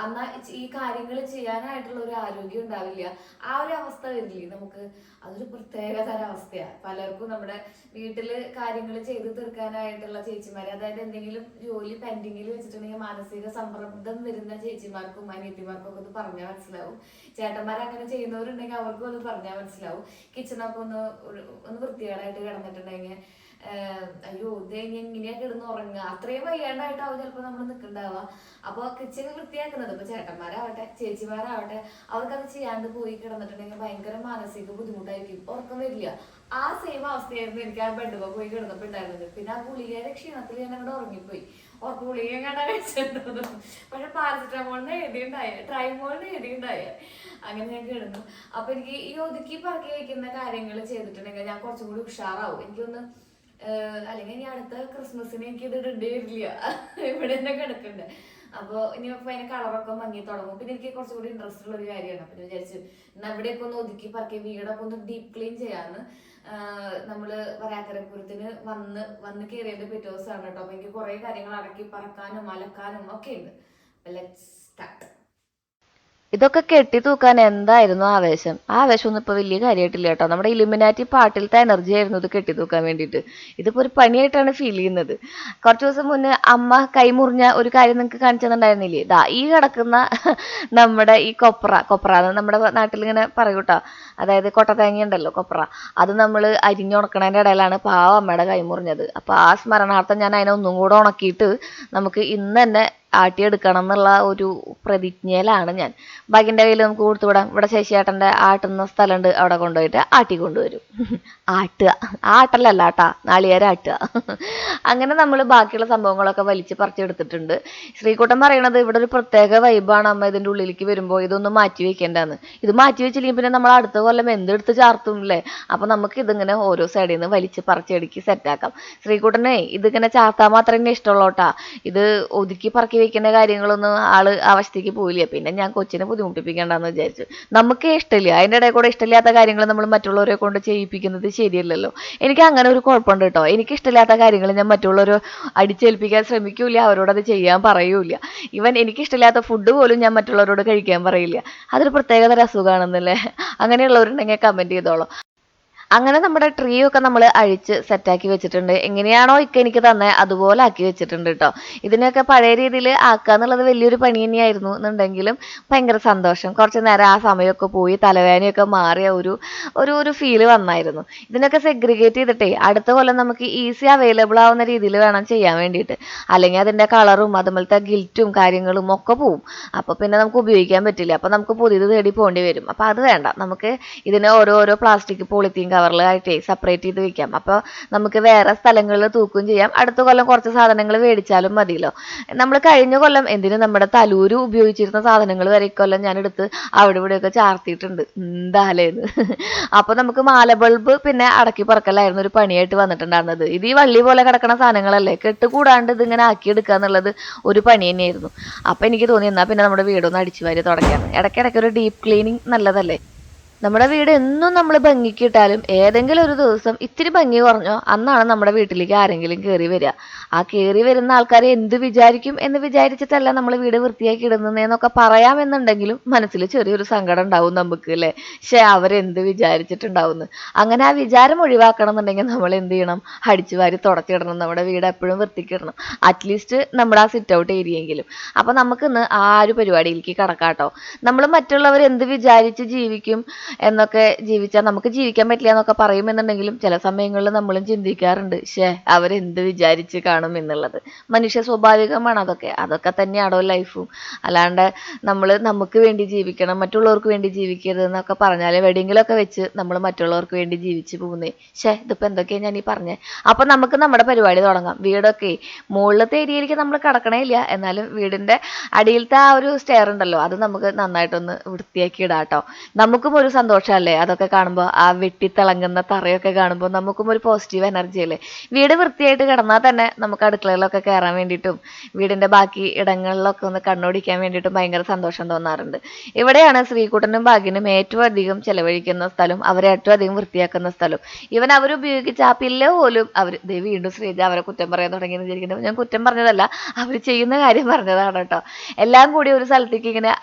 എന്നാൽ ഈ കാര്യങ്ങൾ ചെയ്യാനായിട്ടുള്ള ഒരു ആരോഗ്യം ഉണ്ടാവില്ല. ആ ഒരു അവസ്ഥ വരില്ലേ നമുക്ക്, അതൊരു പ്രത്യേകതര അവസ്ഥയാണ്. പലർക്കും നമ്മുടെ വീട്ടില് കാര്യങ്ങൾ ചെയ്തു തീർക്കാനായിട്ടുള്ള ചേച്ചിമാര്, അതായത് എന്തെങ്കിലും ജോലി പെൻഡിങ്ങിൽ വെച്ചിട്ടുണ്ടെങ്കിൽ മാനസിക സമ്മർദ്ദം വരുന്ന ചേച്ചിമാർക്കും അനിയത്തിമാർക്കും ഒക്കെ ഒന്ന് പറഞ്ഞാൽ മനസ്സിലാവും. ചേട്ടന്മാർ അങ്ങനെ ചെയ്യുന്നവരുണ്ടെങ്കിൽ അവർക്കും ഒന്ന് പറഞ്ഞാൽ മനസ്സിലാവും. കിച്ചണൊക്കെ ഒന്ന് വൃത്തികേടായിട്ട് കിടന്നിട്ടുണ്ടെങ്കിൽ അയ്യോ ഇത് എങ്ങനെയാ കിടന്ന് ഉറങ്ങുക, അത്രയും വയ്യാണ്ടായിട്ടാവും ചിലപ്പോൾ നമ്മൾ നിൽക്കുന്നുണ്ടാവുക. അപ്പോൾ കിച്ചൺ വൃത്തിയാക്കുന്നത് ഇപ്പൊ ചേട്ടന്മാരാവട്ടെ ചേച്ചിമാരാവട്ടെ അവർക്കത് ചെയ്യാണ്ട് പോയി കിടന്നിട്ടുണ്ടെങ്കിൽ ഭയങ്കര മാനസിക ബുദ്ധിമുട്ടായിരിക്കും, ഉറക്കം വരില്ല. ആ സെയിം അവസ്ഥയായിരുന്നു എനിക്ക് ആ ബെഡുമ്പോൾ പോയി കിടന്നപ്പോൾ ഉണ്ടായിരുന്നത്. പിന്നെ ആ ഗുളികയുടെ ക്ഷീണത്തിൽ ഞാൻ അങ്ങോട്ട് ഉറങ്ങിപ്പോയി. ഉറക്ക ഗുളിക കണ്ടാ കഴിച്ചിട്ടുണ്ടോ, പക്ഷെ പാരസിറ്റമോളിന് എഴുതിയുണ്ടായ ട്രൈമോളിന് എഴുതിയുണ്ടായ അങ്ങനെ ഞാൻ കിടന്നു. അപ്പൊ എനിക്ക് ഈ ഒതുക്കി പറക്കി വയ്ക്കുന്ന കാര്യങ്ങൾ ചെയ്തിട്ടുണ്ടെങ്കിൽ ഞാൻ കുറച്ചും കൂടി ഉഷാറാവും. എനിക്കൊന്ന് അല്ലെങ്കിൽ ഇനി അടുത്ത ക്രിസ്മസിന് എനിക്ക് ഇത് ഇടേണ്ടി വരില്ല, ഇവിടെ തന്നെ കിടക്കണ്ടേ. അപ്പോൾ ഇനിയിപ്പോൾ അതിന് കളറൊക്കെ മങ്ങി തുടങ്ങും. പിന്നെ എനിക്ക് കുറച്ചും കൂടി ഇൻട്രസ്റ്റ് ഉള്ള ഒരു കാര്യമാണ്. അപ്പം ഞാൻ വിചാരിച്ചു എന്നാൽ എവിടെയൊക്കെ ഒന്ന് ഒതുക്കി പറക്കി വീടൊക്കെ ഒന്ന് ഡീപ്പ് ക്ലീൻ ചെയ്യാന്ന്. നമ്മള് വരാക്കരപ്പുരത്തിന് വന്ന് കയറിയതിന്റെ പിറ്റേ ദിവസമാണ് കേട്ടോ. അപ്പൊ എനിക്ക് കുറെ കാര്യങ്ങൾ അടക്കി പറക്കാനും അലക്കാനും ഒക്കെ ഉണ്ട്. Let's start. ഇതൊക്കെ കെട്ടി തൂക്കാൻ എന്തായിരുന്നു ആവേശം. ആ ആവേശമൊന്നും ഇപ്പൊ വലിയ കാര്യമായിട്ടില്ല കേട്ടോ. നമ്മുടെ ഇലുമിനാറ്റി പാട്ടിലത്തെ എനർജി ആയിരുന്നു ഇത് കെട്ടി തൂക്കാൻ വേണ്ടിയിട്ട്. ഇതിപ്പോ ഒരു പണിയായിട്ടാണ് ഫീൽ ചെയ്യുന്നത്. കുറച്ച് ദിവസം മുന്നേ അമ്മ കൈമുറിഞ്ഞ ഒരു കാര്യം നിങ്ങൾക്ക് കാണിച്ചു തന്നിട്ടുണ്ടായിരുന്നില്ലേ? ദാ ഈ കിടക്കുന്ന നമ്മുടെ ഈ കൊപ്ര അത് നമ്മുടെ നാട്ടിൽ ഇങ്ങനെ പറയൂട്ടോ. അതായത് കൊട്ടത്തേങ്ങ ഉണ്ടല്ലോ, കൊപ്ര, അത് നമ്മൾ അരിഞ്ഞുണക്കണതിൻ്റെ ഇടയിലാണ് പാവ അമ്മയുടെ കൈ മുറിഞ്ഞത്. അപ്പോൾ ആ സ്മരണാർത്ഥം ഞാൻ അതിനെ ഒന്നും കൂടെ ഉണക്കിയിട്ട് നമുക്ക് ഇന്ന് തന്നെ ആട്ടിയെടുക്കണം എന്നുള്ള ഒരു പ്രതിജ്ഞയിലാണ് ഞാൻ. ബാക്കിൻ്റെ കയ്യിൽ നമുക്ക് കൊടുത്തുവിടാം. ഇവിടെ ശശിയേട്ടൻ്റെ ആട്ടുന്ന സ്ഥലമുണ്ട്, അവിടെ കൊണ്ടുപോയിട്ട് ആട്ടിക്കൊണ്ടുവരും. ആട്ടുക, ആട്ടലല്ല ആട്ടാ, നാളികേരം ആട്ടുക. അങ്ങനെ നമ്മൾ ബാക്കിയുള്ള സംഭവങ്ങളൊക്കെ വലിച്ച് പറിച്ചെടുത്തിട്ടുണ്ട്. ശ്രീകുട്ടൻ പറയണത് ഇവിടെ ഒരു പ്രത്യേക വൈബാണ് അമ്മ ഇതിൻ്റെ ഉള്ളിലേക്ക് വരുമ്പോൾ, ഇതൊന്നും മാറ്റി വെക്കേണ്ടതെന്ന്. ഇത് മാറ്റി വെച്ചില്ലെങ്കിൽ പിന്നെ നമ്മൾ അടുത്ത കൊല്ലം എന്തെടുത്ത് ചാർത്തും അല്ലേ? അപ്പം നമുക്ക് ഇതിങ്ങനെ ഓരോ സൈഡിൽ നിന്ന് വലിച്ച് പറിച്ചെടുക്കി സെറ്റാക്കാം. ശ്രീകുട്ടനെ ഇതിങ്ങനെ ചാർത്താൻ മാത്രമേ ഇഷ്ടമുള്ളൂട്ടാ. ഇത് ഒതുക്കി പറക്കി വെക്കുന്ന കാര്യങ്ങളൊന്നും ആള് അവസ്ഥയ്ക്ക് പോയില്ല. പിന്നെ ഞാൻ കൊച്ചിനെ ബുദ്ധിമുട്ടിപ്പിക്കേണ്ടെന്ന് വിചാരിച്ചു. നമുക്കേ ഇഷ്ടമില്ല, അതിൻ്റെ ഇടയിൽ കൂടെ ഇഷ്ടമില്ലാത്ത കാര്യങ്ങൾ നമ്മൾ മറ്റുള്ളവരെ കൊണ്ട് ചെയ്യിപ്പിക്കുന്നത് ശരിയല്ലല്ലോ. എനിക്ക് അങ്ങനെ ഒരു കുഴപ്പമുണ്ട് കേട്ടോ. എനിക്ക് ഇഷ്ടമില്ലാത്ത കാര്യങ്ങൾ ഞാൻ മറ്റുള്ളവരെ അടിച്ചേൽപ്പിക്കാൻ ശ്രമിക്കൂല, അവരോടത് ചെയ്യാൻ പറയൂല. ഈവൻ എനിക്ക് ഇഷ്ടമില്ലാത്ത ഫുഡ് പോലും ഞാൻ മറ്റുള്ളവരോട് കഴിക്കാൻ പറയില്ല. അതൊരു പ്രത്യേകതര അസുഖമാണെന്നല്ലേ? അങ്ങനെയുള്ളവരുണ്ടെങ്കിൽ കമൻറ്റ് ചെയ്തോളൂ. അങ്ങനെ നമ്മുടെ ട്രീ ഒക്കെ നമ്മൾ അഴിച്ച് സെറ്റാക്കി വെച്ചിട്ടുണ്ട്. എങ്ങനെയാണോ ഇക്ക എനിക്ക് തന്നെ അതുപോലെ ആക്കി വെച്ചിട്ടുണ്ട് കേട്ടോ. ഇതിനൊക്കെ പഴയ രീതിയിൽ ആക്കുക എന്നുള്ളത് വലിയൊരു പണി തന്നെയായിരുന്നു എന്നുണ്ടെങ്കിലും ഭയങ്കര സന്തോഷം. കുറച്ച് നേരം ആ സമയമൊക്കെ പോയി തലവേദനയൊക്കെ മാറിയ ഒരു ഒരു ഒരു ഫീല് വന്നായിരുന്നു. ഇതിനൊക്കെ സെഗ്രിഗേറ്റ് ചെയ്തിട്ടേ അടുത്ത കൊല്ലം നമുക്ക് ഈസി അവൈലബിൾ ആവുന്ന രീതിയിൽ വേണം ചെയ്യാൻ വേണ്ടിയിട്ട്. അല്ലെങ്കിൽ അതിൻ്റെ കളറും അതുപോലത്തെ ഗിൽറ്റും കാര്യങ്ങളും ഒക്കെ പോവും. അപ്പോൾ പിന്നെ നമുക്ക് ഉപയോഗിക്കാൻ പറ്റില്ല. അപ്പോൾ നമുക്ക് പുതിയത് തേടി പോകേണ്ടി വരും. അപ്പോൾ അത് വേണ്ട. നമുക്ക് ഇതിനെ ഓരോ പ്ലാസ്റ്റിക് പോളിത്തീൻ കവറിലായിട്ടേ സെപ്പറേറ്റ് ചെയ്ത് വെക്കാം. അപ്പോൾ നമുക്ക് വേറെ സ്ഥലങ്ങളിൽ തൂക്കും ചെയ്യാം. അടുത്ത കൊല്ലം കുറച്ച് സാധനങ്ങൾ മേടിച്ചാലും മതിയല്ലോ. നമ്മൾ കഴിഞ്ഞ കൊല്ലം എന്തിന് നമ്മുടെ തലൂര് ഉപയോഗിച്ചിരുന്ന സാധനങ്ങൾ വരെ ഇക്കൊല്ലം ഞാൻ എടുത്ത് അവിടെ ഇവിടെയൊക്കെ ചാർത്തിയിട്ടുണ്ട്. എന്താലേന്ന്. അപ്പോൾ നമുക്ക് മാല ബൾബ് പിന്നെ അടക്കി പറക്കലായിരുന്നു ഒരു പണിയായിട്ട് വന്നിട്ടുണ്ടായിരുന്നത്. ഇത് ഈ വള്ളി പോലെ കിടക്കുന്ന സാധനങ്ങളല്ലേ, കെട്ടുകൂടാണ്ട് ഇതിങ്ങനെ ആക്കിയെടുക്കുക എന്നുള്ളത് ഒരു പണി തന്നെയായിരുന്നു. അപ്പോൾ എനിക്ക് തോന്നി എന്നാൽ പിന്നെ നമ്മുടെ വീടൊന്ന് അടിച്ചു വാരി തുടങ്ങിയാണ്. ഇടയ്ക്കിടയ്ക്ക് ഒരു ഡീപ്പ് ക്ലീനിങ് നല്ലതല്ലേ? നമ്മുടെ വീട് എന്നും നമ്മൾ ഭംഗിക്കിട്ടാലും ഏതെങ്കിലും ഒരു ദിവസം ഇത്തിരി ഭംഗി കുറഞ്ഞോ അന്നാണ് നമ്മുടെ വീട്ടിലേക്ക് ആരെങ്കിലും കയറി വരിക. ആ കയറി വരുന്ന ആൾക്കാരെ എന്ത് വിചാരിക്കും എന്ന് വിചാരിച്ചിട്ടല്ല നമ്മൾ വീട് വൃത്തിയാക്കി ഇടുന്നതെന്നൊക്കെ പറയാമെന്നുണ്ടെങ്കിലും മനസ്സിൽ ചെറിയൊരു സങ്കടം ഉണ്ടാവും നമുക്ക് അല്ലേ? പക്ഷേ അവരെന്ത് വിചാരിച്ചിട്ടുണ്ടാവുമെന്ന്. അങ്ങനെ ആ വിചാരം ഒഴിവാക്കണം എന്നുണ്ടെങ്കിൽ നമ്മൾ എന്ത് ചെയ്യണം? അടിച്ചു വാരി തുടച്ചിടണം. നമ്മുടെ വീട് എപ്പോഴും വൃത്തിക്കിടണം. അറ്റ്ലീസ്റ്റ് നമ്മുടെ ആ സിറ്റ് ഔട്ട് ഏരിയയെങ്കിലും. അപ്പം നമുക്കിന്ന് ആ ഒരു പരിപാടിയിലേക്ക് കടക്കാട്ടോ. നമ്മൾ മറ്റുള്ളവർ എന്ത് വിചാരിച്ച് ജീവിക്കും എന്നൊക്കെ ജീവിച്ചാൽ നമുക്ക് ജീവിക്കാൻ പറ്റില്ല എന്നൊക്കെ പറയുമെന്നുണ്ടെങ്കിലും ചില സമയങ്ങളിൽ നമ്മളും ചിന്തിക്കാറുണ്ട്, അവരെന്ത് വിചാരിച്ച് കാണും എന്നുള്ളത്. മനുഷ്യ സ്വാഭാവികമാണ് അതൊക്കെ തന്നെയാണോ ലൈഫും. അല്ലാണ്ട് നമ്മൾ നമുക്ക് വേണ്ടി ജീവിക്കണം, മറ്റുള്ളവർക്ക് വേണ്ടി ജീവിക്കരുത് എന്നൊക്കെ പറഞ്ഞാൽ എവിടെയെങ്കിലുമൊക്കെ വെച്ച് നമ്മൾ മറ്റുള്ളവർക്ക് വേണ്ടി ജീവിച്ച് പോകുന്നേ. ഇതിപ്പോൾ എന്തൊക്കെയാണ് ഞാൻ ഈ പറഞ്ഞേ. അപ്പം നമുക്ക് നമ്മുടെ പരിപാടി തുടങ്ങാം. വീടൊക്കെ മുകളിലത്തെ ഏരിയയിലേക്ക് നമ്മൾ കിടക്കണേ ഇല്ല, എന്നാലും വീടിൻ്റെ അടിയിലത്തെ ആ ഒരു സ്റ്റെയർ ഉണ്ടല്ലോ, അത് നമുക്ക് നന്നായിട്ടൊന്ന് വൃത്തിയാക്കി ഇടാം കേട്ടോ. നമുക്കും ഒരു സന്തോഷമല്ലേ അതൊക്കെ കാണുമ്പോൾ. ആ വെട്ടിത്തിളങ്ങുന്ന തറയൊക്കെ കാണുമ്പോൾ നമുക്കും ഒരു പോസിറ്റീവ് എനർജി അല്ലേ. വീട് വൃത്തിയായിട്ട് കിടന്നാൽ തന്നെ നമുക്ക് അടുക്കളയിലൊക്കെ കയറാൻ വേണ്ടിയിട്ടും വീടിൻ്റെ ബാക്കി ഇടങ്ങളിലൊക്കെ ഒന്ന് കണ്ണോടിക്കാൻ വേണ്ടിയിട്ടും ഭയങ്കര സന്തോഷം തോന്നാറുണ്ട്. ഇവിടെയാണ് ശ്രീകുട്ടനും ഭാഗ്യനും ഏറ്റവും അധികം ചെലവഴിക്കുന്ന സ്ഥലം, അവരെ ഏറ്റവും അധികം വൃത്തിയാക്കുന്ന സ്ഥലം. ഇവൻ അവരുപയോഗിച്ച ആ പില്ല പോലും അവർ വീണ്ടും ശ്രീജ അവരെ കുറ്റം പറയാൻ തുടങ്ങിയെന്ന് വിചാരിക്കുന്നത്. ഞാൻ കുറ്റം പറഞ്ഞതല്ല, അവർ ചെയ്യുന്ന കാര്യം പറഞ്ഞതാണ് കേട്ടോ. എല്ലാം കൂടി ഒരു സ്ഥലത്തേക്ക് ഇങ്ങനെ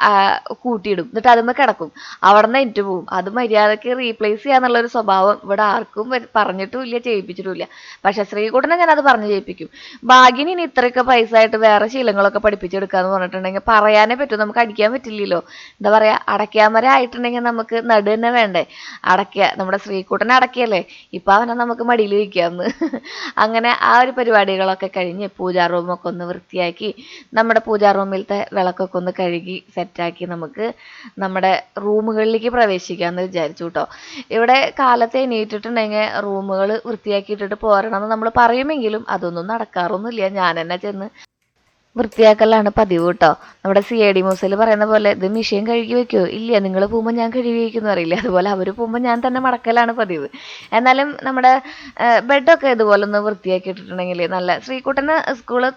കൂട്ടിയിടും, എന്നിട്ട് അതുമ്മ കിടക്കും, അവിടെ നിന്ന് എനിക്ക് പോവും. അത് മര്യാദയ്ക്ക് റീപ്ലേസ് ചെയ്യാന്നുള്ളൊരു സ്വഭാവം ഇവിടെ ആർക്കും പറഞ്ഞിട്ടും ഇല്ല, ചെയ്യിപ്പിച്ചിട്ടുമില്ല. പക്ഷെ ശ്രീകുട്ടനെ ഞാനത് പറഞ്ഞു ചെയ്യിപ്പിക്കും. ഭാഗ്യന് ഇനി ഇത്രയൊക്കെ പൈസ ആയിട്ട് വേറെ ശീലങ്ങളൊക്കെ പഠിപ്പിച്ചെടുക്കാന്ന് പറഞ്ഞിട്ടുണ്ടെങ്കിൽ പറയാനേ പറ്റും, നമുക്ക് അടിക്കാൻ പറ്റില്ലല്ലോ. എന്താ പറയാ, അടയ്ക്കാമര ആയിട്ടുണ്ടെങ്കിൽ നമുക്ക് നടു തന്നെ വേണ്ടേ അടയ്ക്കുക. നമ്മുടെ ശ്രീകുട്ടനെ അടക്കിയല്ലേ, ഇപ്പം അവനെ നമുക്ക് മടിയിൽ വയ്ക്കാമെന്ന്. അങ്ങനെ ആ ഒരു പരിപാടികളൊക്കെ കഴിഞ്ഞ് പൂജാ റൂമൊക്കെ ഒന്ന് വൃത്തിയാക്കി നമ്മുടെ പൂജാ റൂമിലത്തെ വിളക്കൊക്കെ ഒന്ന് കഴുകി സെറ്റാക്കി നമുക്ക് നമ്മുടെ റൂമുകളിലേക്ക് പ്രവേശിക്കാമെന്ന് വിചാരിച്ചു കേട്ടോ. ഇവിടെ കാലത്ത് എണീറ്റിട്ടുണ്ടെങ്കിൽ റൂമുകൾ വൃത്തിയാക്കിയിട്ടിട്ട് പോരണമെന്ന് നമ്മൾ പറയുമെങ്കിലും അതൊന്നും നടക്കാറൊന്നുമില്ല. ഞാൻ തന്നെ ചെന്ന് വൃത്തിയാക്കലാണ് പതിവ് കേട്ടോ. നമ്മുടെ CID മൂസയിൽ പറയുന്ന പോലെ ഇത് മിഷ്യൻ കഴുകി വെക്കുമോ? ഇല്ല, നിങ്ങൾ പോകുമ്പോൾ ഞാൻ കഴുകി വയ്ക്കുമെന്ന് അറിയില്ല. അതുപോലെ അവർ പോകുമ്പോൾ ഞാൻ തന്നെ മടക്കലാണ് പതിവ്. എന്നാലും നമ്മുടെ ബെഡൊക്കെ ഇതുപോലെ ഒന്ന് വൃത്തിയാക്കിയിട്ടിട്ടുണ്ടെങ്കിൽ നല്ല. ശ്രീകുട്ടന് സ്കൂള്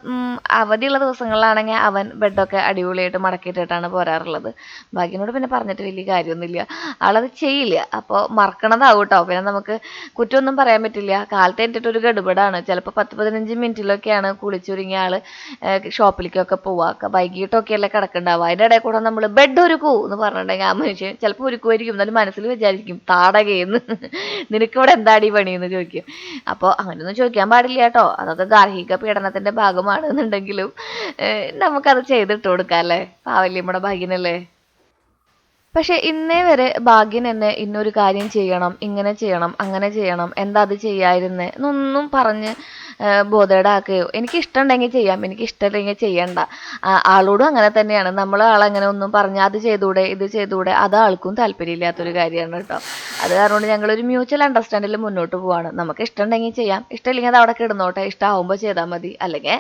അവധിയുള്ള ദിവസങ്ങളിലാണെങ്കിൽ അവൻ ബെഡൊക്കെ അടിപൊളിയായിട്ട് മടക്കിയിട്ടിട്ടാണ് പോരാറുള്ളത്. ഭാഗ്യനോട് പിന്നെ പറഞ്ഞിട്ട് വലിയ കാര്യമൊന്നുമില്ല, ആളത് ചെയ്യില്ല. അപ്പോൾ മറക്കണതാവും കേട്ടോ. പിന്നെ നമുക്ക് കുറ്റമൊന്നും പറയാൻ പറ്റില്ല. കാലത്ത് എത്തിയിട്ടൊരു ഗഡുബടാണ്. ചിലപ്പോൾ 10-15 മിനിറ്റിലൊക്കെയാണ് കുളിച്ചൊരുങ്ങിയ ആൾ ഷോപ്പിലേക്കൊക്കെ പോവാ, വൈകിട്ടൊക്കെ അല്ലേ കിടക്കണ്ടാവുക. അതിൻ്റെ ഇടയിൽ കൂടെ നമ്മൾ ബെഡ് ഒരുക്കൂ എന്ന് പറഞ്ഞിട്ടുണ്ടെങ്കിൽ ആ മനുഷ്യൻ ചിലപ്പോൾ ഒരുക്കുമായിരിക്കും, എന്നാലും മനസ്സിൽ വിചാരിക്കും താടകയെന്ന് നിനക്കിവിടെ എന്താടി പണിയെന്ന് ചോദിക്കും. അപ്പോൾ അങ്ങനെയൊന്നും ചോദിക്കാൻ പാടില്ല കേട്ടോ, അതൊക്കെ ഗാർഹിക പീഡനത്തിൻ്റെ ഭാഗമാണെന്നുണ്ടെങ്കിലും നമുക്കത് ചെയ്തിട്ട് കൊടുക്കാം അല്ലേ, പാവല്യമ്മയുടെ ഭാഗ്യനല്ലേ. പക്ഷെ ഇന്നേ വരെ ഭാഗ്യൻ എന്നെ ഇന്നൊരു കാര്യം ചെയ്യണം, ഇങ്ങനെ ചെയ്യണം, അങ്ങനെ ചെയ്യണം, എന്താ അത് ചെയ്യാതിരുന്നേ എന്നൊന്നും പറഞ്ഞ് ബോധേടാക്കുകയോ, എനിക്ക് ഇഷ്ടമുണ്ടെങ്കിൽ ചെയ്യാം, എനിക്ക് ഇഷ്ടമില്ലെങ്കിൽ ചെയ്യണ്ട. ആളോടും അങ്ങനെ തന്നെയാണ്. നമ്മൾ ആളങ്ങനെ ഒന്നും പറഞ്ഞാൽ അത് ചെയ്തൂടെ ഇത് ചെയ്തൂടെ, അത് ആൾക്കും താല്പര്യമില്ലാത്തൊരു കാര്യമാണ് കേട്ടോ. അത് കാരണം ഞങ്ങളൊരു മ്യൂച്വൽ അണ്ടർസ്റ്റാൻഡിൽ മുന്നോട്ട് പോവാണ്. നമുക്ക് ഇഷ്ടമുണ്ടെങ്കിൽ ചെയ്യാം, ഇഷ്ടമില്ലെങ്കിൽ അത് അവിടെ കിടന്നോട്ടെ, ഇഷ്ടമാവുമ്പോൾ ചെയ്താൽ മതി, അല്ലെങ്കിൽ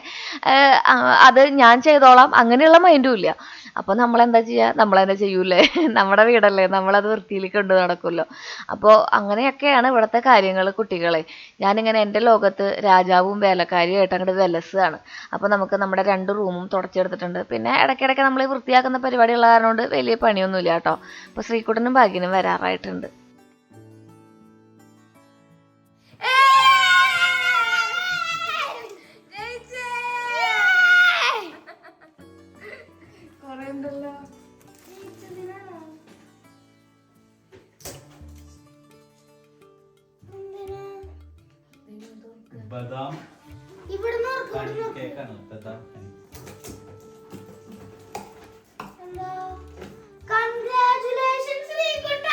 അത് ഞാൻ ചെയ്തോളാം, അങ്ങനെയുള്ള മൈൻഡും ഇല്ല. അപ്പോൾ നമ്മളെന്താ ചെയ്യുക, നമ്മളെന്നെ ചെയ്യൂലേ, നമ്മുടെ വീടല്ലേ, നമ്മളത് വൃത്തിയിൽ കൊണ്ട് നടക്കുമല്ലോ. അപ്പോൾ അങ്ങനെയൊക്കെയാണ് ഇവിടുത്തെ കാര്യങ്ങൾ കുട്ടികളെ. ഞാനിങ്ങനെ എൻ്റെ ലോകത്ത് രാജാവും വേലക്കാരിയായിട്ട് അങ്ങോട്ട് വിലസാണ്. അപ്പോൾ നമുക്ക് നമ്മുടെ 2 റൂമും തുടച്ചെടുത്തിട്ടുണ്ട്. പിന്നെ ഇടയ്ക്കിടയ്ക്ക് നമ്മൾ വൃത്തിയാക്കുന്ന പരിപാടിയുള്ള കാരണം കൊണ്ട് വലിയ പണിയൊന്നുമില്ല കേട്ടോ. അപ്പോൾ ശ്രീകുട്ടനും ഭാഗ്യനും വരാറായിട്ടുണ്ട്. ബദാം കേക്കാണ് ബദാം. കൺഗ്രാറ്റുലേഷൻസ് ശ്രീകുട്ട.